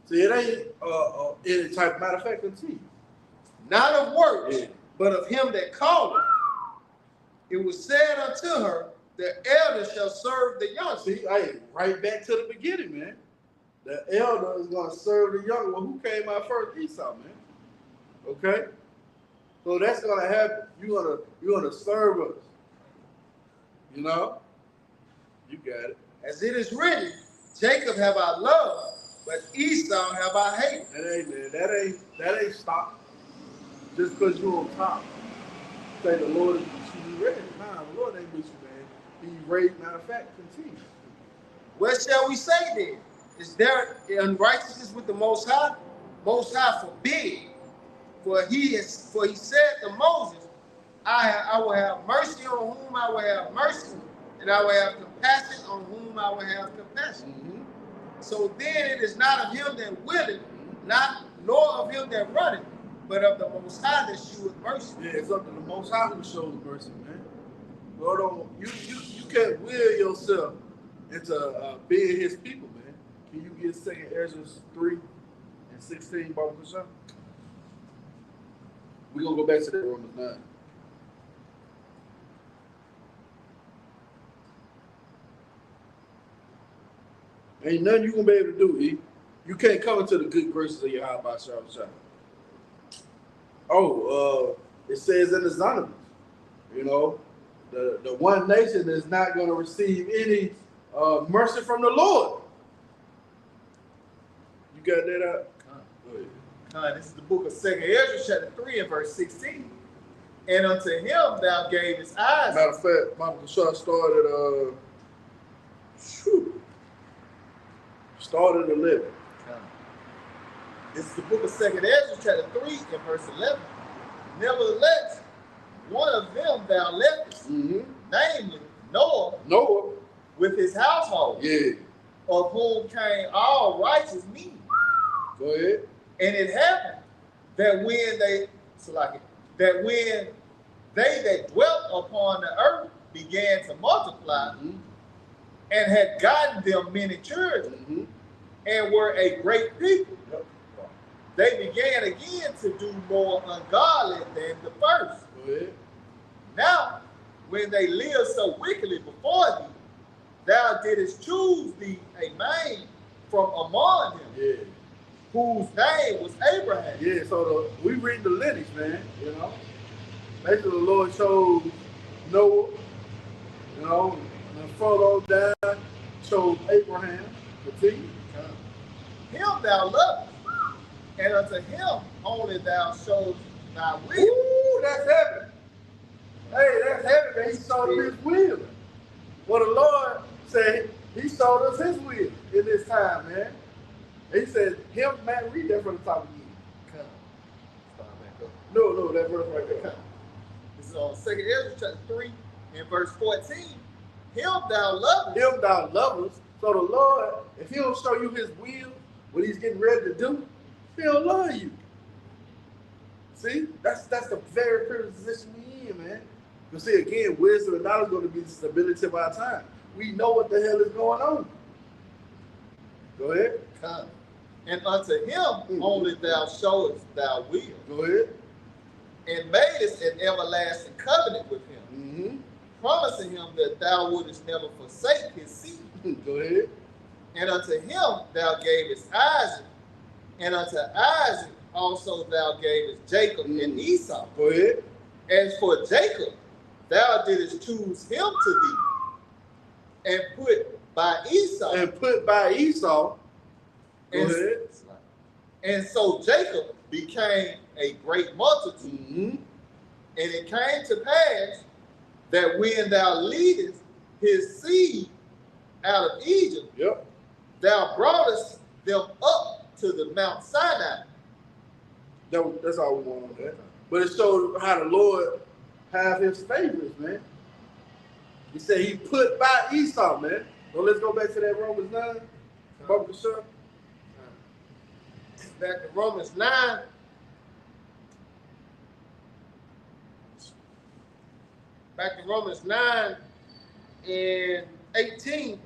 See, it ain't any type, matter of fact, continue. Not of works, but of him that called her. It was said unto her, the elder shall serve the young. See, right back to the beginning, man. The elder is going to serve the young one. Who came out first? Esau, man. Okay? So that's going to happen. You're gonna serve us. You know? You got it. As it is written, Jacob have I loved, but Esau have I hated. That ain't stop. Just because you're on top. Say the Lord is with you, ready. Nah, the Lord ain't with you, man. He raised, matter of fact, continue. What shall we say then? Is there unrighteousness with the Most High? Most High forbid. For he said to Moses, I will have mercy on whom I will have mercy, and I will have compassion on whom I will have compassion. So then it is not of him that willeth, nor of him that runneth, but of the Most High that sheweth mercy. Yeah, it's up to the Most High who shows mercy, man. Lord, you can't will yourself into being his people, man. Can you get 2 Ezra 3 and 16, Baba Sham? We're going to go back to that Romans 9. Ain't nothing you going to be able to do, E. You can't come into the good graces of Yahawashi. It says in the Zonimals, you know, the one nation is not going to receive any mercy from the Lord. You got that out? Go ahead. This is the book of 2 Ezra, chapter 3 and verse 16. And unto him thou gavest eyes. Matter of fact, Mama Kasha started 11. This is the book of 2 Ezra, chapter 3 and verse 11. Nevertheless, one of them thou leftest, namely Noah, with his household, of whom came all righteous men. Go ahead. And it happened that when they that dwelt upon the earth began to multiply, and had gotten them many children, and were a great people, they began again to do more ungodly than the first. Go ahead. Now, when they lived so wickedly before thee, thou didst choose thee a man from among them, whose name was Abraham. Yeah, so we read the lineage, man, you know. Basically, the Lord chose Noah, you know, and then further down, chose Abraham, continue. Him thou lovest, and unto him only thou showest thy will. Ooh, that's heavy. Hey, that's heavy, man. He showed him his will. Well, the Lord said he showed us his will in this time, man. He said, him, man, read that from the top again. Come. Start back up. No, that verse right there. Come. This is on 2 Ezra chapter 3 and verse 14. Him thou lovest. Him thou lovest. So the Lord, if he don't show you his will, what he's getting ready to do, he'll love you. See, that's the very privileged position we in, man. You see, again, wisdom and knowledge is going to be the stability of our time. We know what the hell is going on. Go ahead. Come. And unto him only thou showest thy will. Go ahead. And madest an everlasting covenant with him, promising him that thou wouldest never forsake his seed. Go ahead. And unto him thou gavest Isaac, and unto Isaac also thou gavest Jacob and Esau. Go ahead. As for Jacob, thou didst choose him to thee, and put by Esau. Go ahead. And so Jacob became a great multitude. And it came to pass that when thou leadest his seed out of Egypt, thou broughtest them up to the Mount Sinai. That's all we want on that. But it showed how the Lord have his favorites, man. He said he put by Esau, man. So let's go back to that Romans 9. Sure. Back to Romans 9. Back to Romans 9 and 18.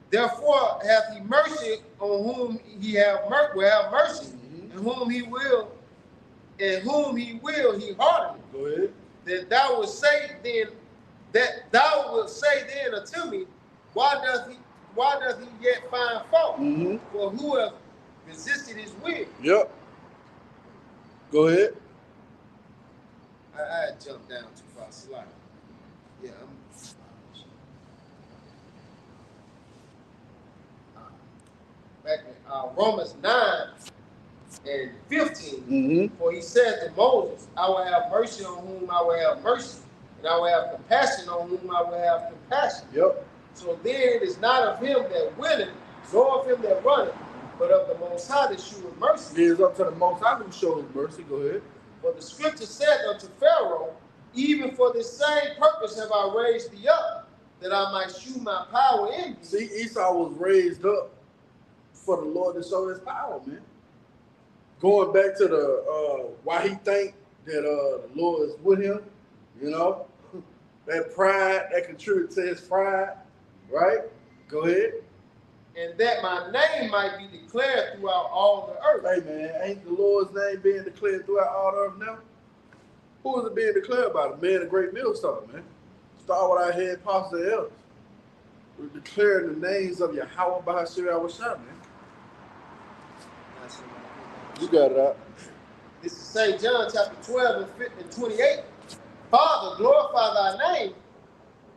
Therefore hath he mercy on whom he will have mercy, and whom he will he harden. Go ahead. That thou wilt say then unto me, why doth he yet find fault? For who hath resisted his will? Yep. Go ahead. I jumped down too far. Slide. Yeah, back in Romans 9 and 15. For he said to Moses, I will have mercy on whom I will have mercy, and I will have compassion on whom I will have compassion. Yep. So then it is not of him that willeth, nor of him that runneth, but of the Most High that sheweth mercy. It is up to the Most High who shows mercy. Go ahead. For the scripture said unto Pharaoh, even for this same purpose have I raised thee up, that I might shew my power in thee. See, Esau was raised up for the Lord to show his power, man. Going back to the why he think that the Lord is with him, you know, that pride that contributed to his pride, right? Go ahead. And that my name might be declared throughout all the earth. Hey man, ain't the Lord's name being declared throughout all the earth now? Who is it being declared by? The man of great millstone, man. Start with our head apostles and elders. We're declaring the names of Yahawah by Yahawashi, man. You got it out. This is St. John chapter 12 and 28. Father, glorify thy name.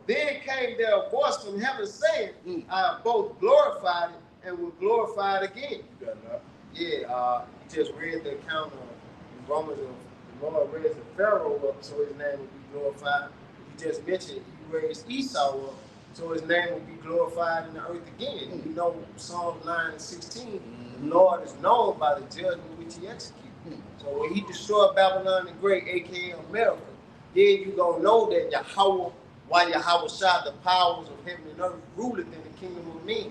Then came there a voice from heaven saying, I have both glorified it and will glorify it again. You got it out. Yeah, you just read the account of Romans of the Lord raised Pharaoh up so his name would be glorified. You just mentioned he raised Esau up so his name would be glorified in the earth again. You know, Psalm 9 and 16, the Lord is known by the judgment which he executes. So when he destroyed Babylon the Great, aka America, then you gonna know that Yahawah, why Yahawashi, the powers of heaven and earth, ruleth in the kingdom of men.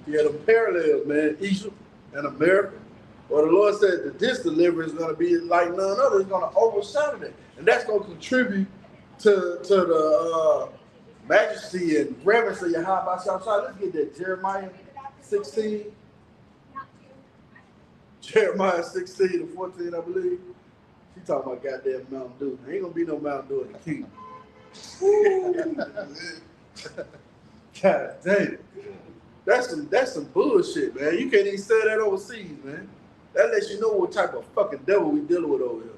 Yeah, the parallels, man, Egypt and America. Well, the Lord said that this deliverance is going to be like none other. It's going to overshadow it. And that's going to contribute to the majesty and reverence of Yahawashi. Let's get that. Jeremiah 16. Jeremiah 16 to 14, I believe. She talking about goddamn Mountain Dew. There ain't going to be no Mountain Dew in the kingdom. God damn. That's some bullshit, man. You can't even say that overseas, man. That lets you know what type of fucking devil we dealing with over here.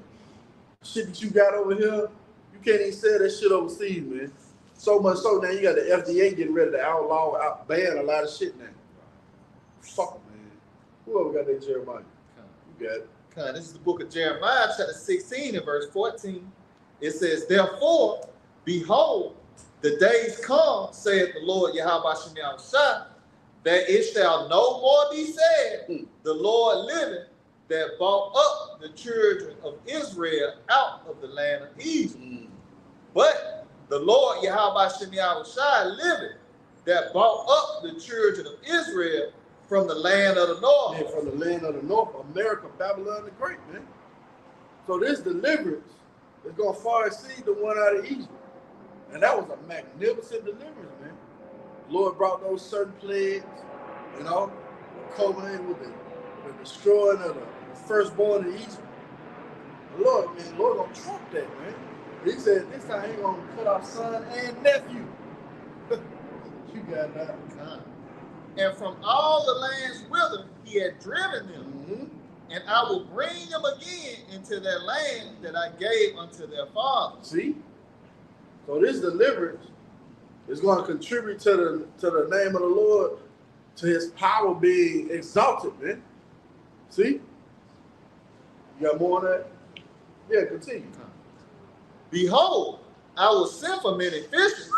Shit that you got over here, you can't even say that shit overseas, man. So much so now you got the FDA getting ready to outlaw, ban a lot of shit now. Fuck, man. Whoever got that Jeremiah? You got it. This is the book of Jeremiah, chapter 16 and verse 14. It says, therefore, behold, the days come, saith the Lord Yahawashi, that it shall no more be said, the Lord liveth, that brought up the children of Israel out of the land of Egypt. But the Lord Yahawashi liveth, that brought up the children of Israel from the land of the north. Yeah, from the land of the north, America, Babylon the Great, man. So this deliverance is going to far exceed the one out of Egypt. And that was a magnificent deliverance, man. The Lord brought those certain plagues, you know, culminating with the destroying of the firstborn in Egypt. The Lord going to trump that, man. He said this time he going to cut off son and nephew. You got that. And from all the lands whither he had driven them, and I will bring them again into their land that I gave unto their fathers. See? So this deliverance is going to contribute to the name of the Lord, to his power being exalted, man. See? You got more on that? Yeah, continue. Behold, I will send for many fishes,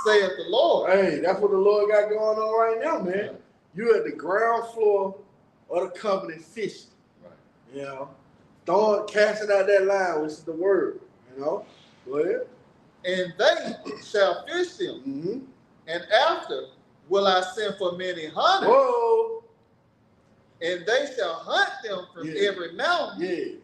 saith the Lord. Hey, that's what the Lord got going on right now, man. You at the ground floor of the company fishing. Right. You know, casting out that line, which is the word. You know, go ahead. And they shall fish them. And after will I send for many hunters. Whoa. And they shall hunt them from every mountain.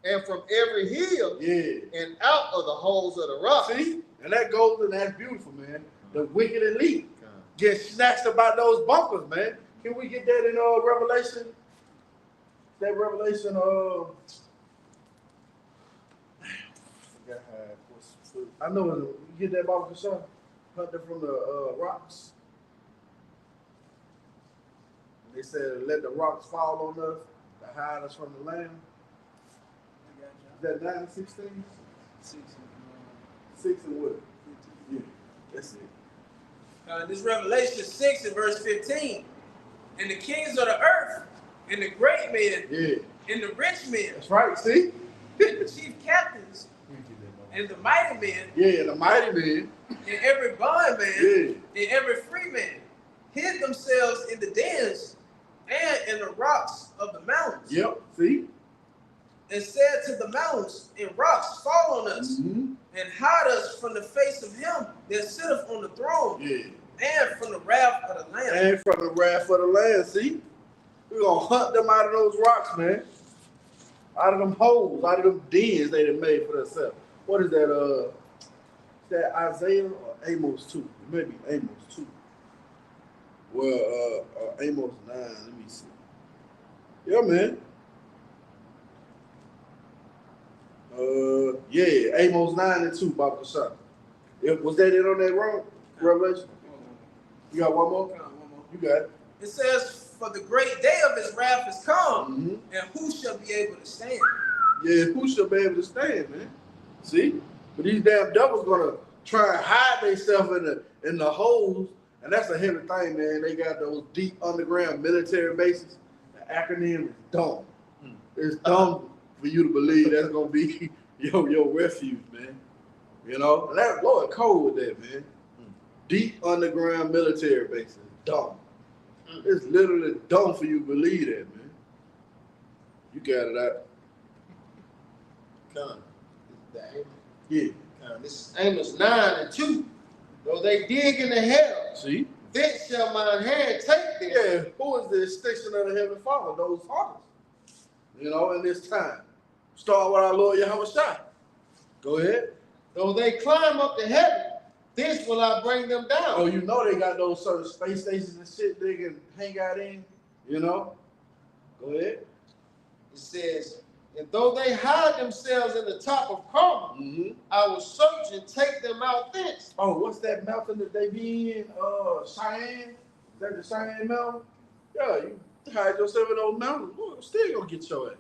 And from every hill. And out of the holes of the rock. See? And that goes and that's beautiful, man. The wicked elite get snatched about those bumpers, man. Can we get that in Revelation? That Revelation I know you get that Bible concern. Hunting from the rocks. They said let the rocks fall on us to hide us from the land. Is that 9:16? 6 and what? Yeah, that's it. This Revelation 6 and verse 15. And the kings of the earth, and the great men, and the rich men. That's right, see? And the chief captains, and the mighty men. Yeah, the mighty men. And every bondman, and every free man, hid themselves in the dens and in the rocks of the mountains. Yep, see? And said to the mountains and rocks, fall on us, and hide us from the face of him that sitteth on the throne, and from the wrath of the Lamb. And from the wrath of the Lamb, see? We're going to hunt them out of those rocks, man. Out of them holes, out of them dens they done made for themselves. What is that, is that Isaiah or Amos 2? It may be Amos 2. Well, Amos 9, let me see. Yeah, man. Amos 9 and 2, Baba Kashan. Was that it on that wrong? Revelation? You got one more? You got it. It says, for the great day of his wrath is come, and who shall be able to stand? Yeah, who shall be able to stand, man? See? But these damn devils gonna try and hide themselves in the holes, and that's a heavy thing, man. They got those deep underground military bases. The acronym is dumb. It's dumb for you to believe that's gonna be your refuge, man. You know? And that Lord cold with that, man. Deep underground military bases. Dumb. It's literally dumb for you to believe that, man. You got it out. Come. Yeah. This is Amos 9 and 2. Though they dig in the hell, See? thence shall mine hand take them. Yeah, who is the extension of the Heavenly Father? Those fathers. You know, in this time. Start with our Lord Yahawashi. Go ahead. Though they climb up to heaven, this will I bring them down. Oh, you know they got those certain space stations and shit they can hang out in, you know? Go ahead. It says, and though they hide themselves in the top of Carmel, I will search and take them out thence. Oh, what's that mountain that they be in? Cheyenne? that the same mountain? Yeah, you hide yourself in those mountains. Lord, I'm still gonna get your ass.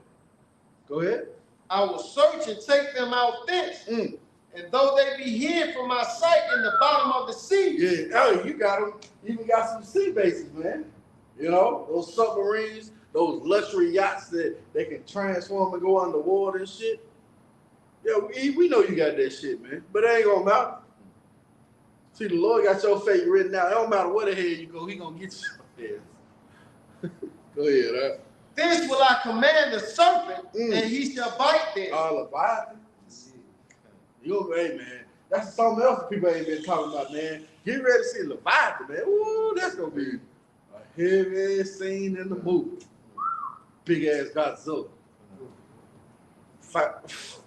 Go ahead. I will search and take them out thence. And though they be hid from my sight in the bottom of the sea. Yeah, oh, you got them. You even got some sea bases, man. You know, those submarines, those luxury yachts that they can transform and go underwater and shit. Yeah, we know you got that shit, man. But it ain't gonna matter. See, the Lord got your fate written out. It don't matter where the hell you go, he gonna get you. Go ahead, This will I command the serpent, and he shall bite them. Leviathan. You hey man, that's something else people ain't been talking about, man. Get ready to see Leviathan, man. Ooh, that's gonna be a heavy scene in the movie. Big ass Godzilla.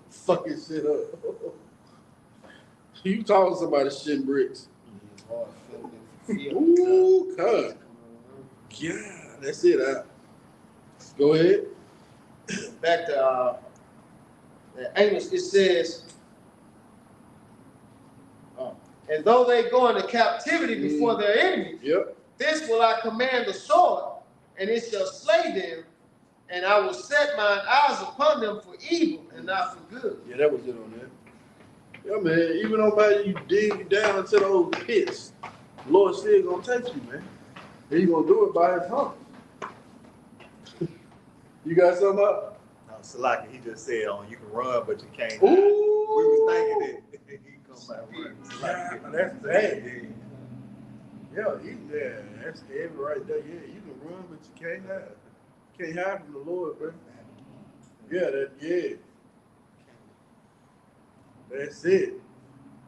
Fucking shit up. You talking somebody shitting bricks. Ooh, God. Yeah, that's it. Go ahead. Back to Amos, it says, and though they go into captivity before their enemies, this will I command the sword, and it shall slay them, and I will set mine eyes upon them for evil and not for good. Yeah, that was it on that. Yeah, man, even though you dig down into those pits, the Lord still gonna take you, man. He's gonna do it by his tongue. You got something up? No, Salaki, he just said, you can run, but you can't. Ooh. We was thinking that he can come back and run. That's bad. Yeah, that's heavy right there. Yeah, you can run, but you can't hide. Can't hide from the Lord, bro. Yeah. That's it.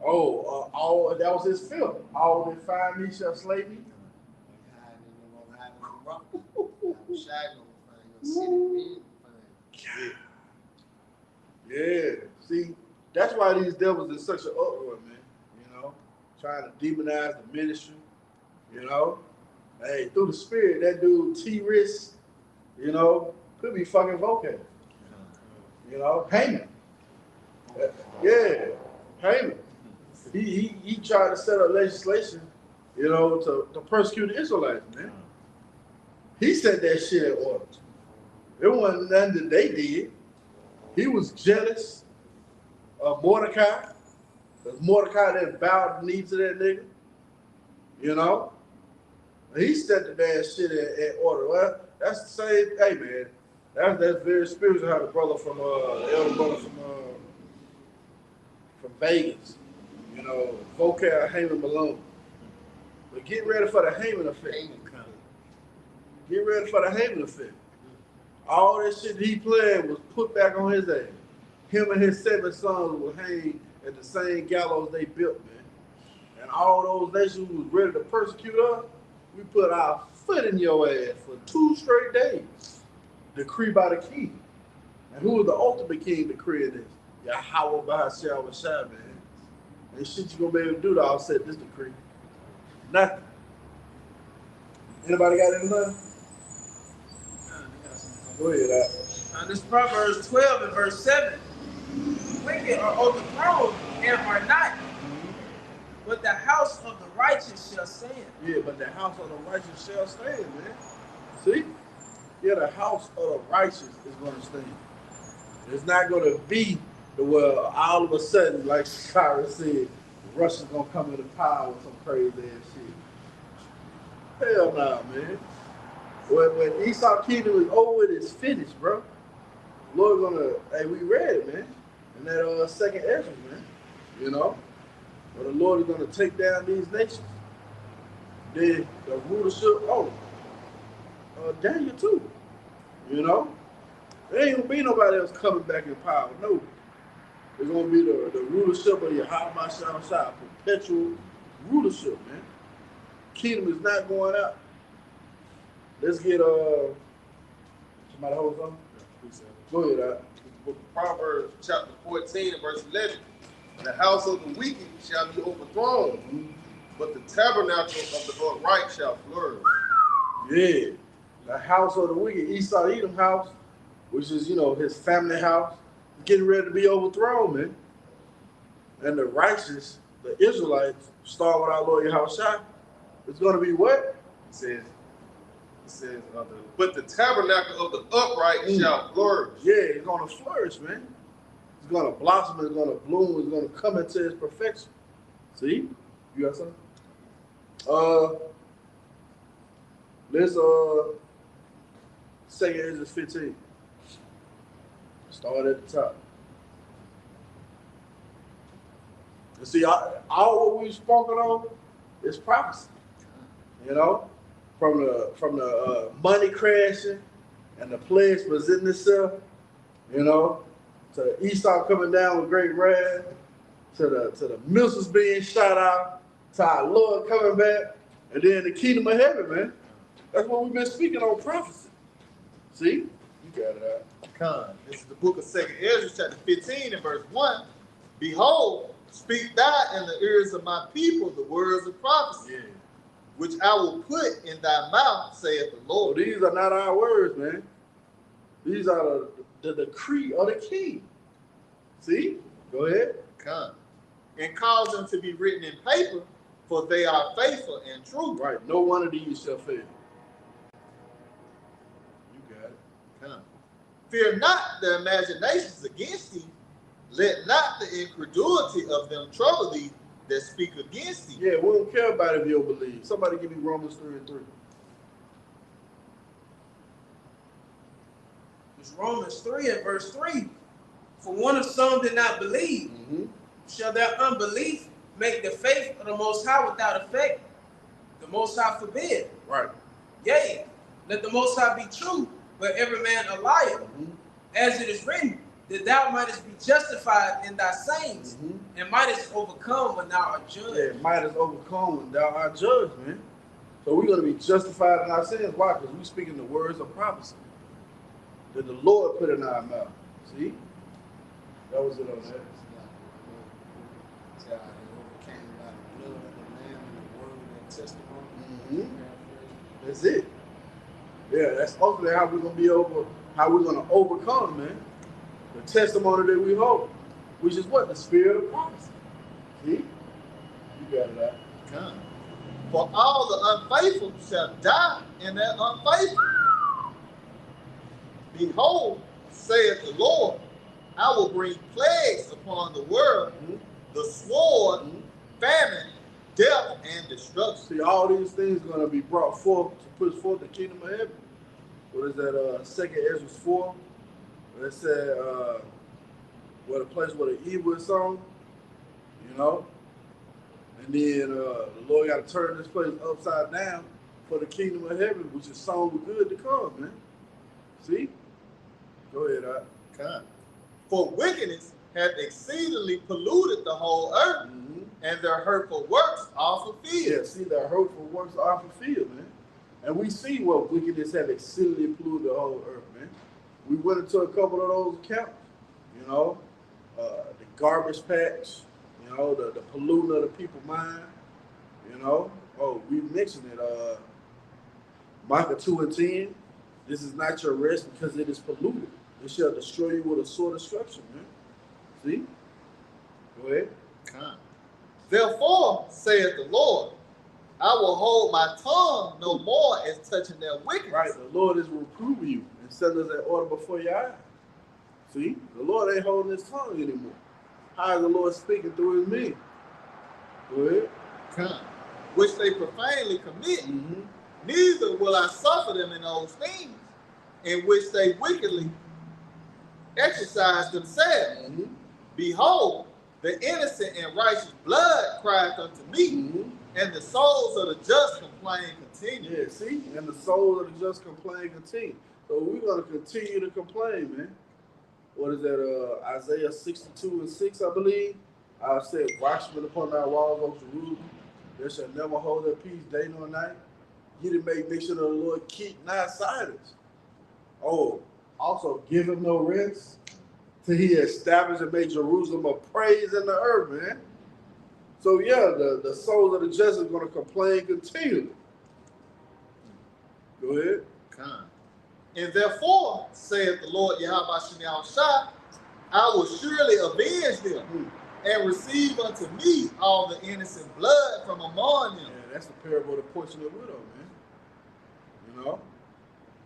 All that was his film. All that find me shall slay me. Yeah. See, that's why these devils in such an uproar, man. You know, trying to demonize the ministry. You know, hey, through the spirit, that dude T-Risk, you know, could be fucking vocal. You know, Haman. Yeah, Haman. He tried to set up legislation, you know, to persecute the Israelites, man. He set that shit in order. It wasn't nothing that they did. He was jealous of Mordecai. Because Mordecai didn't bow the knee to that nigga. You know? He set the damn shit in order. Well, that's the same, hey man, that's very spiritual how the brother from the elder brother from Vegas, you know, vocal Haman Malone. But get ready for the Haman effect. Get ready for the Haman effect. All that shit he played was put back on his ass. Him and his 7 sons will hang at the same gallows they built, man. And all those nations who was ready to persecute us, we put our foot in your ass for 2 straight days. Decree by the king. And who was the ultimate king decreeing this? Yahawah by Sham, man. Ain't shit you gonna be able to do to offset this decree. Nothing. Anybody got anything? Go ahead, This Proverbs 12 and verse 7. Wicked are overthrown and are not, but the house of the righteous shall stand. Yeah, but the house of the righteous shall stand, man. See? Yeah, the house of the righteous is going to stand. It's not going to be all of a sudden, like Kyra said, Russia's going to come into power with some crazy ass shit. Hell nah, man. When Esau kingdom is over, it's finished, bro. Lord gonna, we read it, man. In that second Ezra, man. You know? But the Lord is gonna take down these nations. Then the rulership, Daniel too. You know? There ain't gonna be nobody else coming back in power. No. It's gonna be the rulership of Yahawashi, perpetual rulership, man. Kingdom is not going out. Let's get somebody hold something. Go ahead, Book of Proverbs, chapter 14, and verse 11. The house of the wicked shall be overthrown, but the tabernacle of the upright shall flourish. Yeah, the house of the wicked, Esau Edom house, which is, you know, his family house, getting ready to be overthrown, man. And the righteous, the Israelites, starting with our Lord Yahawashi, it's going to be what? says, but the tabernacle of the upright shall flourish. Yeah, it's gonna flourish, man. It's gonna blossom. It's gonna bloom. It's gonna come into its perfection. See, you got something? Let's 2 Ezra 15. Start at the top. You see, all what we've spoken on is prophecy. You know, from the money crashing and the plagues presenting itself. You know, to Esau coming down with great wrath, to the missiles being shot out, to our Lord coming back, and then the kingdom of heaven, man. That's what we've been speaking on prophecy. See, you got it out. This is the book of 2 Ezra, chapter 15, and verse 1. Behold, speak thou in the ears of my people the words of prophecy, which I will put in thy mouth, saith the Lord. So these are not our words, man. These are the decree of the king. See? Go ahead. And cause them to be written in paper, for they are faithful and true. Right. No one of these shall fail. You got it. Fear not their imaginations against thee. Let not the incredulity of them trouble thee that speak against thee. Yeah, we don't care about if you don't believe. Somebody give me Romans 3:3. It's Romans 3 and verse 3. For one of some did not believe, shall their unbelief make the faith of the Most High without effect? The Most High forbid. Right. Yea, let the Most High be true, but every man a liar. As it is written, that thou mightest be justified in thy sayings, and mightest overcome when thou art judged. Yeah, mightest overcome when thou art judged, man. So we're going to be justified in our sins. Why? Because we're speaking the words of prophecy that the Lord put in our mouth. See? That was it on that. God overcame by the blood of the Lamb and the word and testimony. That's it. Yeah, that's ultimately how we're going to be overcome, man. The testimony that we hold, which is what? The spirit of prophecy. See? You got it out. For all the unfaithful shall die in their unfaithful. Behold, saith the Lord, I will bring plagues upon the world, the sword, famine, death, and destruction. See, all these things are going to be brought forth to push forth the kingdom of heaven. What is that? 2 Ezra 4. Where it said, what a place where the evil is sown, you know? And then the Lord got to turn this place upside down for the kingdom of heaven, which is sown with good to come, man. See? Go ahead, For wickedness hath exceedingly polluted the whole earth, and their hurtful works are fulfilled. Yeah, see, their hurtful works are fulfilled, man. And we see what wickedness have exceedingly polluted the whole earth, man. We went into a couple of those accounts, you know, the garbage patch, you know, the polluting of the people's mind, you know. Oh, we mentioned it, Micah 2:10. This is not your rest because it is polluted. It shall destroy you with a sword of destruction, man. See? Go ahead. Therefore, saith the Lord, I will hold my tongue no more as touching their wickedness. Right, the Lord is reproving you and setting us in order before your eyes. See? The Lord ain't holding his tongue anymore. How is the Lord speaking through his men? Go ahead. Which they profanely commit. Neither will I suffer them in those things in which they wickedly exercise themselves. Behold, the innocent and righteous blood crieth unto me, and the souls of the just complain continually. Yeah, see? And the souls of the just complain continue. So we're going to continue to complain, man. What is that? Isaiah 62:6, I believe. I said, watchmen upon our walls, O Jerusalem. They shall never hold their peace day nor night. He that make mention of the Lord keep not silence. Oh, also give him no rest till he established and made Jerusalem a praise in the earth, man. So yeah, the souls of the just are going to complain continually. Go ahead. And therefore, saith the Lord Yahawashi, I will surely avenge them and receive unto me all the innocent blood from among them. Yeah, that's the parable of the portion of the widow, man. You know?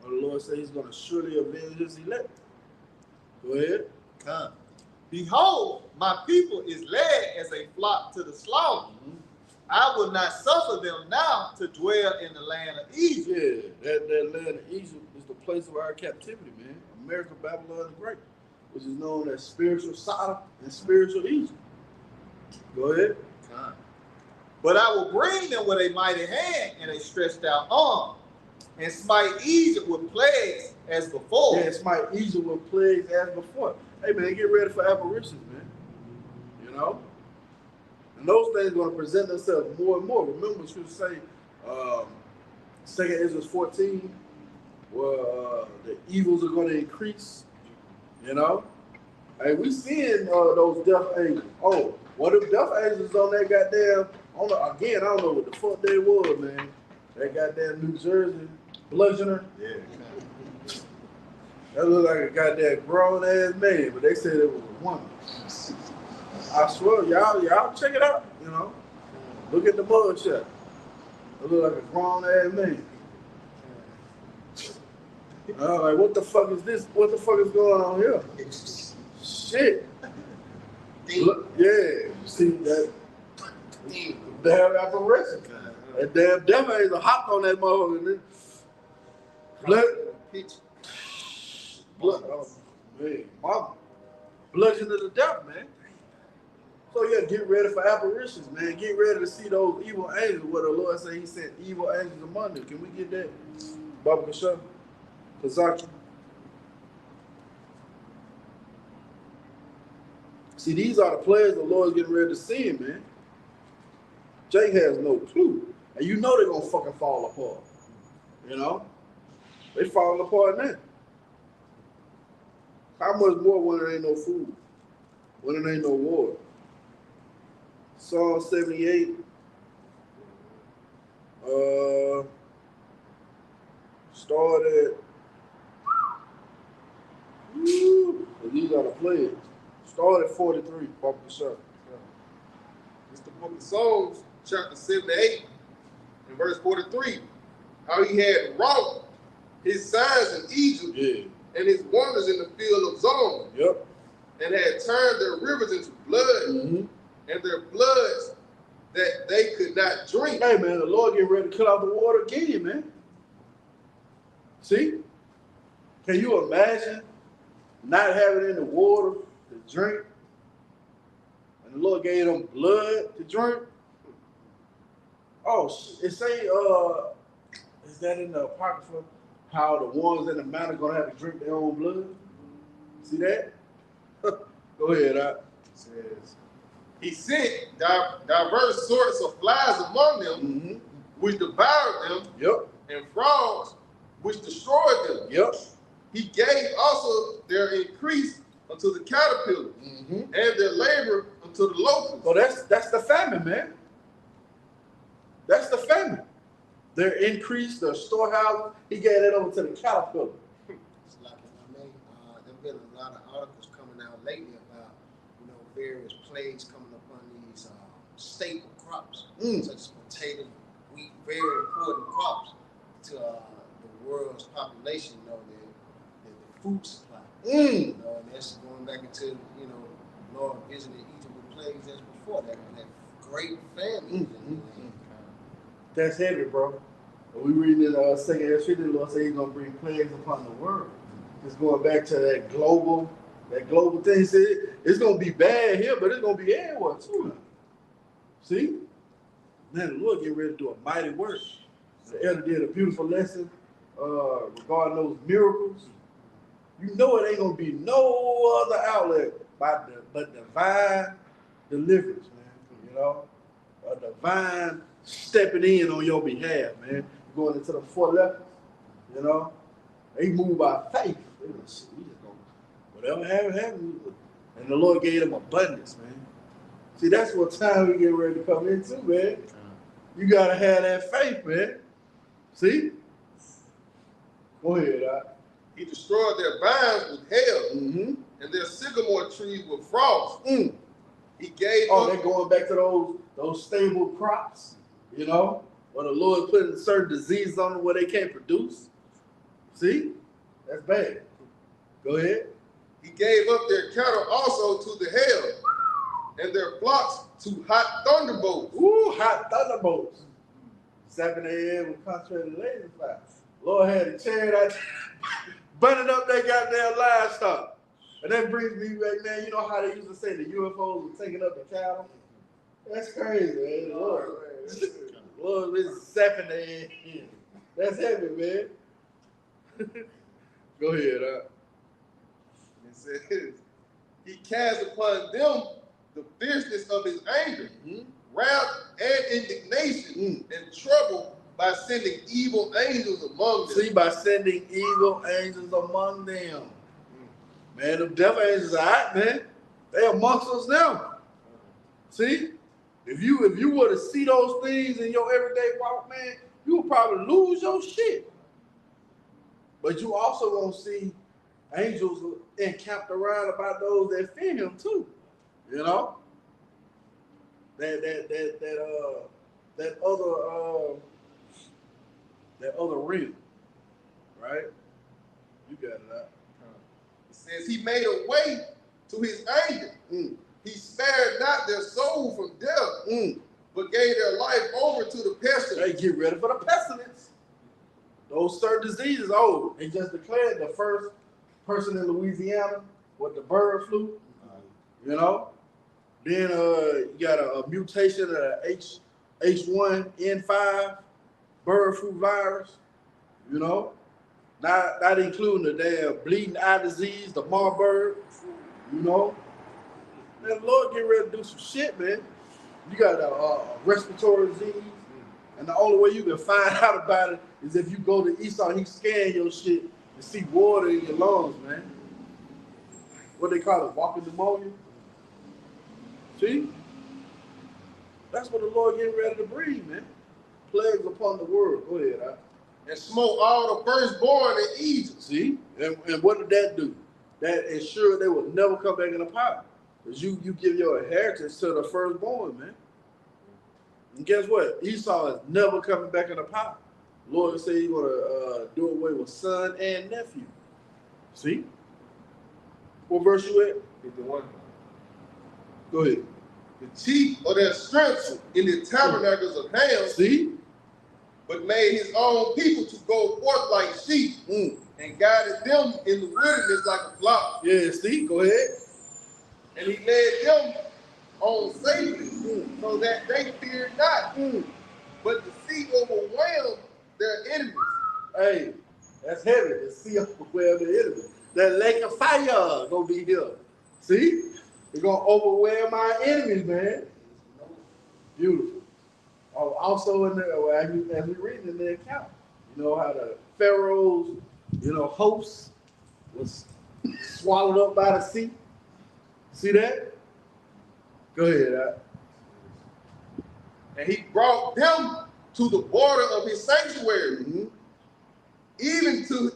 But the Lord said he's going to surely avenge his elect. Go ahead. Come. Behold, my people is led as a flock to the slaughter. I will not suffer them now to dwell in the land of Egypt. Yeah, that land of Egypt is the place of our captivity, man. America, Babylon the Great, which is known as spiritual Sodom and spiritual Egypt. Go ahead. Come. But I will bring them with a mighty hand and a stretched out arm, and smite Egypt with plagues as before. Yeah, smite Egypt with plagues as before. Hey, man, get ready for apparitions, man. You know? And those things are going to present themselves more and more. Remember what you say, 2 Ezra 14, where the evils are going to increase. You know? Hey, we seeing those death angels. Oh, what if death angels on that goddamn, again, I don't know what the fuck they was, man. That goddamn New Jersey bludgeoner. Yeah. That looked like a goddamn grown ass man, but they said it was a woman. I swear, y'all check it out, you know. Look at the mugshot. It look like a grown ass man. Like, what the fuck is this? What the fuck is going on here? Shit. Look, yeah, see that damn apparition. That damn devil is a hop on that motherfucker. Blood, oh, man, mama. Bludgeon to the death, man. So yeah, get ready for apparitions, man. Get ready to see those evil angels. What the Lord said, he sent evil angels among them. Can we get that? Baba Kasha? Kazaki? See, these are the players the Lord's getting ready to send, man. Jake has no clue. And you know they're going to fucking fall apart. You know? They falling apart now. How much more when there ain't no food? When there ain't no water? Psalm 78. Started. These are the players. Started 43. Papa the shot. It's the book of Psalms, chapter 78, and verse 43. How he had wrought his signs in Egypt, Yeah. and his wonders in the field of Zon. Yep. And had turned their rivers into blood, and their bloods that they could not drink. Hey, man, the Lord getting ready to cut out the water again, man. See? Can you imagine not having any water to drink? And the Lord gave them blood to drink? Oh, it say, is that in the Apocrypha? How the ones in the mountain are going to have to drink their own blood? See that? Go ahead, It says, he sent diverse sorts of flies among them, which devoured them, Yep. and frogs, which destroyed them. Yep. He gave also their increase unto the caterpillar, and their labor unto the locust. So that's the famine, man. That's the famine. Their increase, their storehouse, he gave that over to the caterpillar. It's like, I mean, there've been a lot of articles coming out lately about, various plagues coming upon these staple crops, such as potato, wheat, very important crops to the world's population. The food supply. And that's going back into, Lord visited Egypt with plagues as before. That great famine. That's heavy, bro. We reading in 2 Ezra, the Lord said he's going to bring plagues upon the world. It's going back to that global thing. See, it's going to be bad here, but it's going to be everywhere too. See? Man, the Lord getting ready to do a mighty work. The elder did a beautiful lesson regarding those miracles. You know it ain't going to be no other outlet but divine deliverance, man. A divine stepping in on your behalf, man. Going into the 4 lepers, They move by faith. They just, we just gonna, whatever happened. And the Lord gave them abundance, man. See, that's what time we get ready to come into, man. You gotta have that faith, man. See? Go ahead, He destroyed their vines with hail, and their sycamore trees with frost. He gave they're going back to those stable crops, or the Lord putting certain diseases on them where they can't produce. See? That's bad. Go ahead. He gave up their cattle also to the hail, and their flocks to hot thunderbolts. Ooh, hot thunderbolts. 7 a.m. with concentrated laser fire. Lord had a chariot out burning up their goddamn livestock. And that brings me back, man, you know how they used to say the UFOs were taking up the cattle? That's crazy, man. Lord, it's 7 a.m. That's heavy, man. Go ahead, It says, he cast upon them the fierceness of his anger, wrath and indignation, and trouble by sending evil angels among them. See, by sending evil angels among them. Man, them devil angels are hot, man. They amongst us now. See? If you were to see those things in your everyday walk, man, you would probably lose your shit. But you also gonna see angels encamped around about those that fear him too. You know? That other realm. Right? You got it out. It says he made a way to his anger. He spared not their soul from death, but gave their life over to the pestilence. They get ready for the pestilence. Those certain diseases. They just declared the first person in Louisiana with the bird flu. You know? Then you got a mutation of the H1N5 bird flu virus. You know? Not including the damn bleeding eye disease, the Marburg. You know? Man, the Lord getting ready to do some shit, man. You got a respiratory disease, and the only way you can find out about it is if you go to Esau and he scan your shit and see water in your lungs, man. What they call it, walking pneumonia. See? That's what the Lord getting ready to bring, man. Plagues upon the world. Go ahead, huh? And smote all the firstborn in Egypt. See? And what did that do? That ensured they would never come back in the pot. Because you give your inheritance to the firstborn, man. And guess what? Esau is never coming back in the pot. Lord said he's going to do away with son and nephew. See? What verse you at? 51. Go ahead. The chief of their strength in the tabernacles of Ham. See? But made his own people to go forth like sheep, and guided them in the wilderness like a flock. Yeah, see? Go ahead. And he led them on safely, so that they feared not, but the sea overwhelmed their enemies. Hey, that's heavy. The sea overwhelmed the enemy. That lake of fire gonna be here. See? It's gonna overwhelm our enemies, man. Beautiful. Also, as we read in the account, you know how the Pharaoh's, hosts was swallowed up by the sea. See that? Go ahead. And he brought them to the border of his sanctuary, even to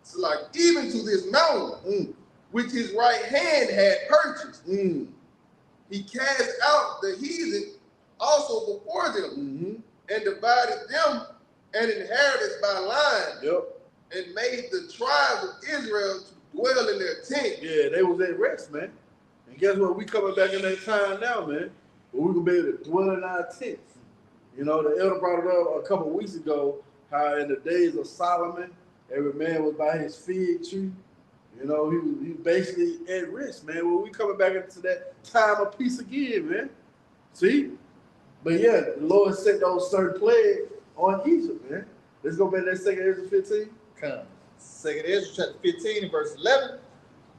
this mountain, which his right hand had purchased. He cast out the heathen also before them, and divided them an inheritance by line, and made the tribes of Israel to dwell in their tent. Yeah, they was at rest, man. And guess what? We coming back in that time now, man. But we're gonna be able to dwell in our tents. You know, the elder brought it up a couple of weeks ago, how in the days of Solomon, every man was by his fig tree. You know, he was basically at rest, man. Well, we coming back into that time of peace again, man. See? But yeah, the Lord sent those certain plagues on Egypt, man. Let's go back to that 2 Ezra 15. Come. 2 Ezra chapter 15 and verse 11.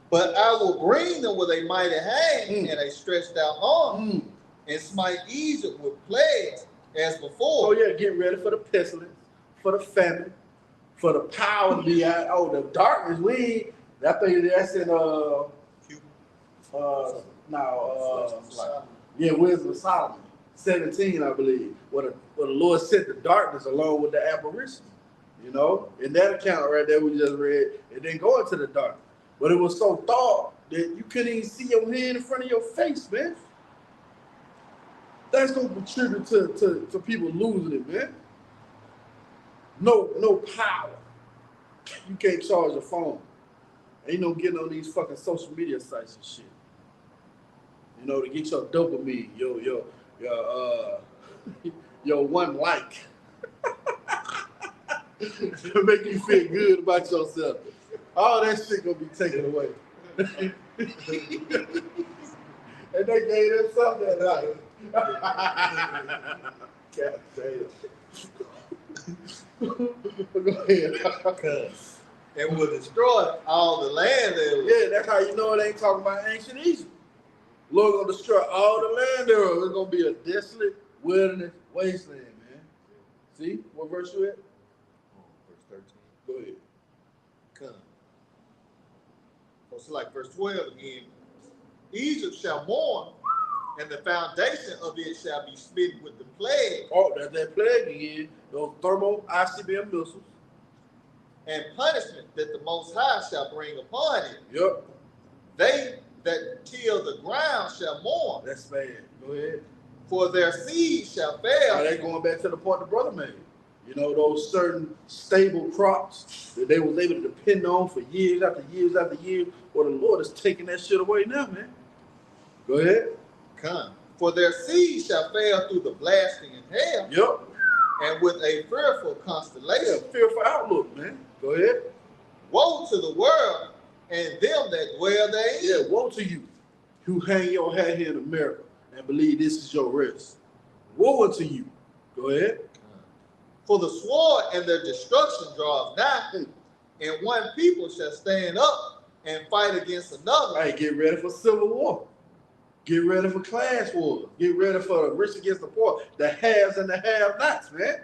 But I will bring them with a mighty hand and a stretched out arm, and smite Egypt with plagues as before. Oh yeah, get ready for the pestilence, for the famine, for the power to be out. Oh, the darkness. I think that's in Wisdom of Solomon 17, I believe. Where the Lord sent the darkness along with the apparition. You know, in that account right there we just read, it didn't go into the dark. But it was so dark that you couldn't even see your hand in front of your face, man. That's gonna contribute to people losing it, man. No power. You can't charge a phone. Ain't no getting on these fucking social media sites and shit. You know, to get your dopamine, your one like. To make you feel good about yourself. All that shit gonna be taken away. And they gave them something that night. God damn. Go ahead. And will destroy all the land there. Yeah, that's how you know it ain't talking about ancient Egypt. Lord gonna destroy all the land there. It's gonna be a desolate wilderness wasteland, man. See what verse you at? Verse 13. Go ahead. Come. So like verse 12 again. Egypt shall mourn, and the foundation of it shall be smitten with the plague. Oh, that's that plague again. Those thermal ICBM missiles. And punishment that the Most High shall bring upon it. Yep. They that till the ground shall mourn. That's bad. Go ahead. For their seed shall fail. Now, that's going back to the point the brother made. You know, those certain stable crops that they was able to depend on for years after years after years. Well, the Lord is taking that shit away now, man. Go ahead. Come. For their seed shall fail through the blasting in hell. Yep. And with a fearful constellation. Yeah, fearful outlook, man. Go ahead. Woe to the world and them that dwell therein. Yeah, woe to you who hang your hat here in America and believe this is your rest. Woe unto you. Go ahead. For the sword and their destruction draws nigh, and one people shall stand up and fight against another. Hey, get ready for civil war. Get ready for class wars. Get ready for the rich against the poor. The haves and the have-nots, man.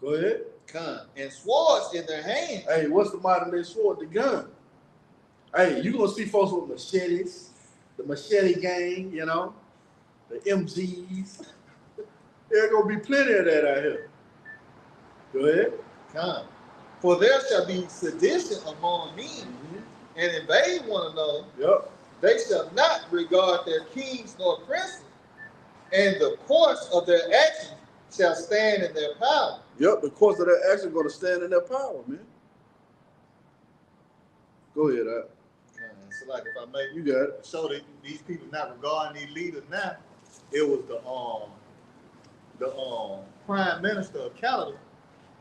Go ahead. Come. And swords in their hands. Hey, what's the modern day sword? The gun. Hey, you gonna see folks with machetes, the machete gang, you know, the MGs. There's gonna be plenty of that out here. Go ahead. Come. For there shall be sedition among men, and invade one another. Yep. They shall not regard their kings nor princes, and the course of their actions shall stand in their power. Yep, the course of their action going to stand in their power, man. Go ahead, So like if I make you got it. show that these people not regarding these leaders now, it was the prime minister of Canada.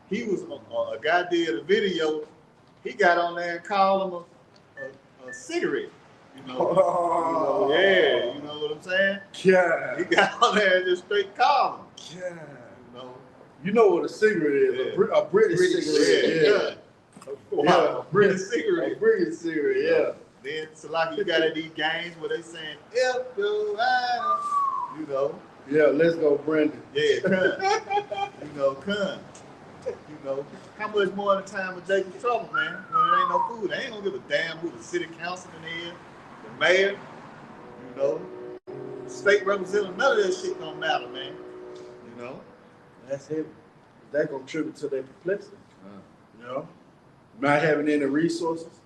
He was a guy did a video. He got on there and called him a cigarette. You know, yeah, you know what I'm saying? Yeah. He got on there and just straight called him. Yeah. You know, You know what a cigarette is? Yeah. A British cigarette. Wow, a British cigarette. A British cigarette, yeah. Then so like you got at these games where they saying evildoers, you know. Yeah, let's go, Brandon. Yeah, come. You know, come. You know, how much more of the time with Jacob's trouble, man? When there ain't no food, they ain't gonna give a damn who the city councilman is, the mayor, you know, state representative. None of that shit don't matter, man. You know, That's it. That gonna contribute to their perplexity. You know, not having any resources,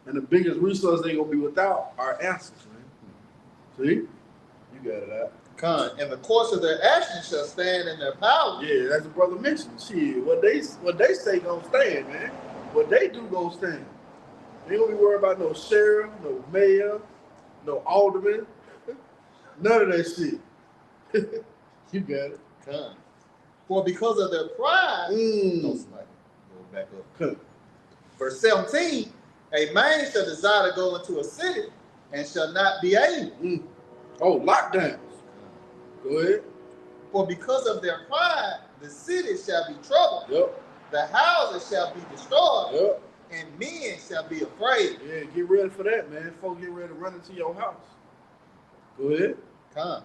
and the biggest resource they gonna be without are answers, man. See, you got it out. come. And the course of their actions shall stand in their power. Yeah, that's the brother mentioned. Shit, what they say gonna stand, man. What they do gonna stand. They ain't gonna be worried about no sheriff, no mayor, no alderman, none of that shit. You got it. Come. For because of their pride, Mm. somebody go back up. Come. Verse 17, a man shall desire to go into a city and shall not be able. Mm. Oh, lockdowns. Go ahead. For because of their pride, the city shall be troubled. Yep. The houses shall be destroyed, Yep. and men shall be afraid. Yeah, get ready for that, man. Folks get ready to run into your house. Go ahead. Come.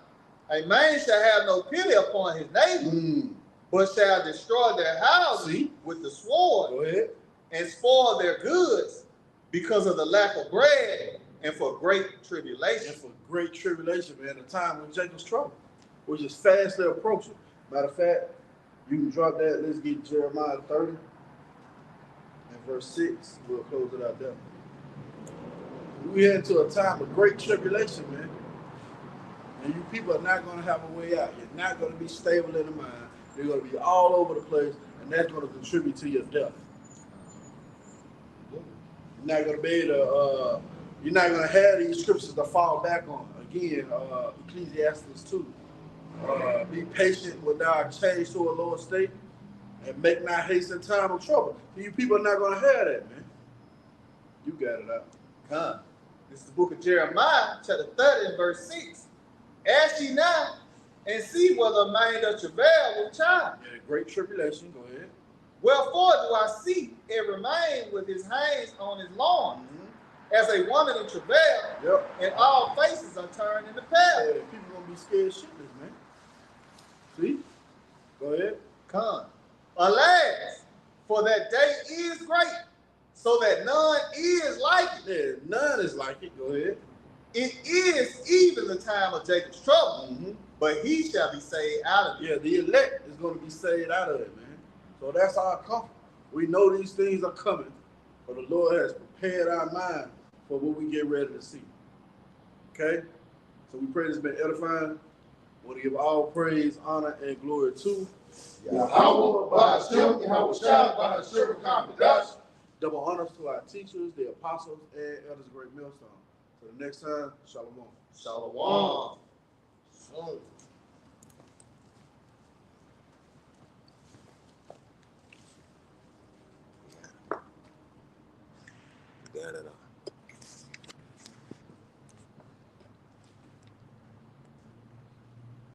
A man shall have no pity upon his neighbor, Mm. but shall destroy their houses See? with the sword Go ahead. and spoil their goods because of the lack of bread and for great And tribulation. for great tribulation, man, the time when Jacob's trouble, which is fastly approaching. Matter of fact, you can drop that. Let's get Jeremiah 30 and verse 6. We'll close it out there. We head into a time of great tribulation, man. And you people are not going to have a way out. You're not going to be stable in the mind. They're going to be all over the place, and that's going to contribute to your death. You're not going to be able to, you're not going to have these scriptures to fall back on. Again, Ecclesiastes 2. Be patient without change to a lower state, and make not haste in time of trouble. You people are not going to have that, man. You got it out. Come. This is the book of Jeremiah, chapter 30, verse 6. Ask ye now, and see whether a man doth travail with child. Yeah, great tribulation. Go ahead. Wherefore do I see every man with his hands on his loins, as a woman in travail, and all faces are turned into pale. Yeah, people going to be scared shitless, man. See? Go ahead. Come. Alas, for that day is great, so that none is like it. Yeah, none is like it. Go ahead. It is even the time of Jacob's trouble, but he shall be saved out of it. Yeah, the elect is going to be saved out of it, man. So that's our comfort. We know these things are coming, but the Lord has prepared our mind for what we get ready to see. Okay? So we pray this has been edifying. We want to give all praise, honor, and glory to Yahawah, by Sham, Yahawashi, by Qadash. double honors to our teachers, the apostles, and elders of Great Millstone. Till the next time, shalom. Shalom. Shalom. Got it.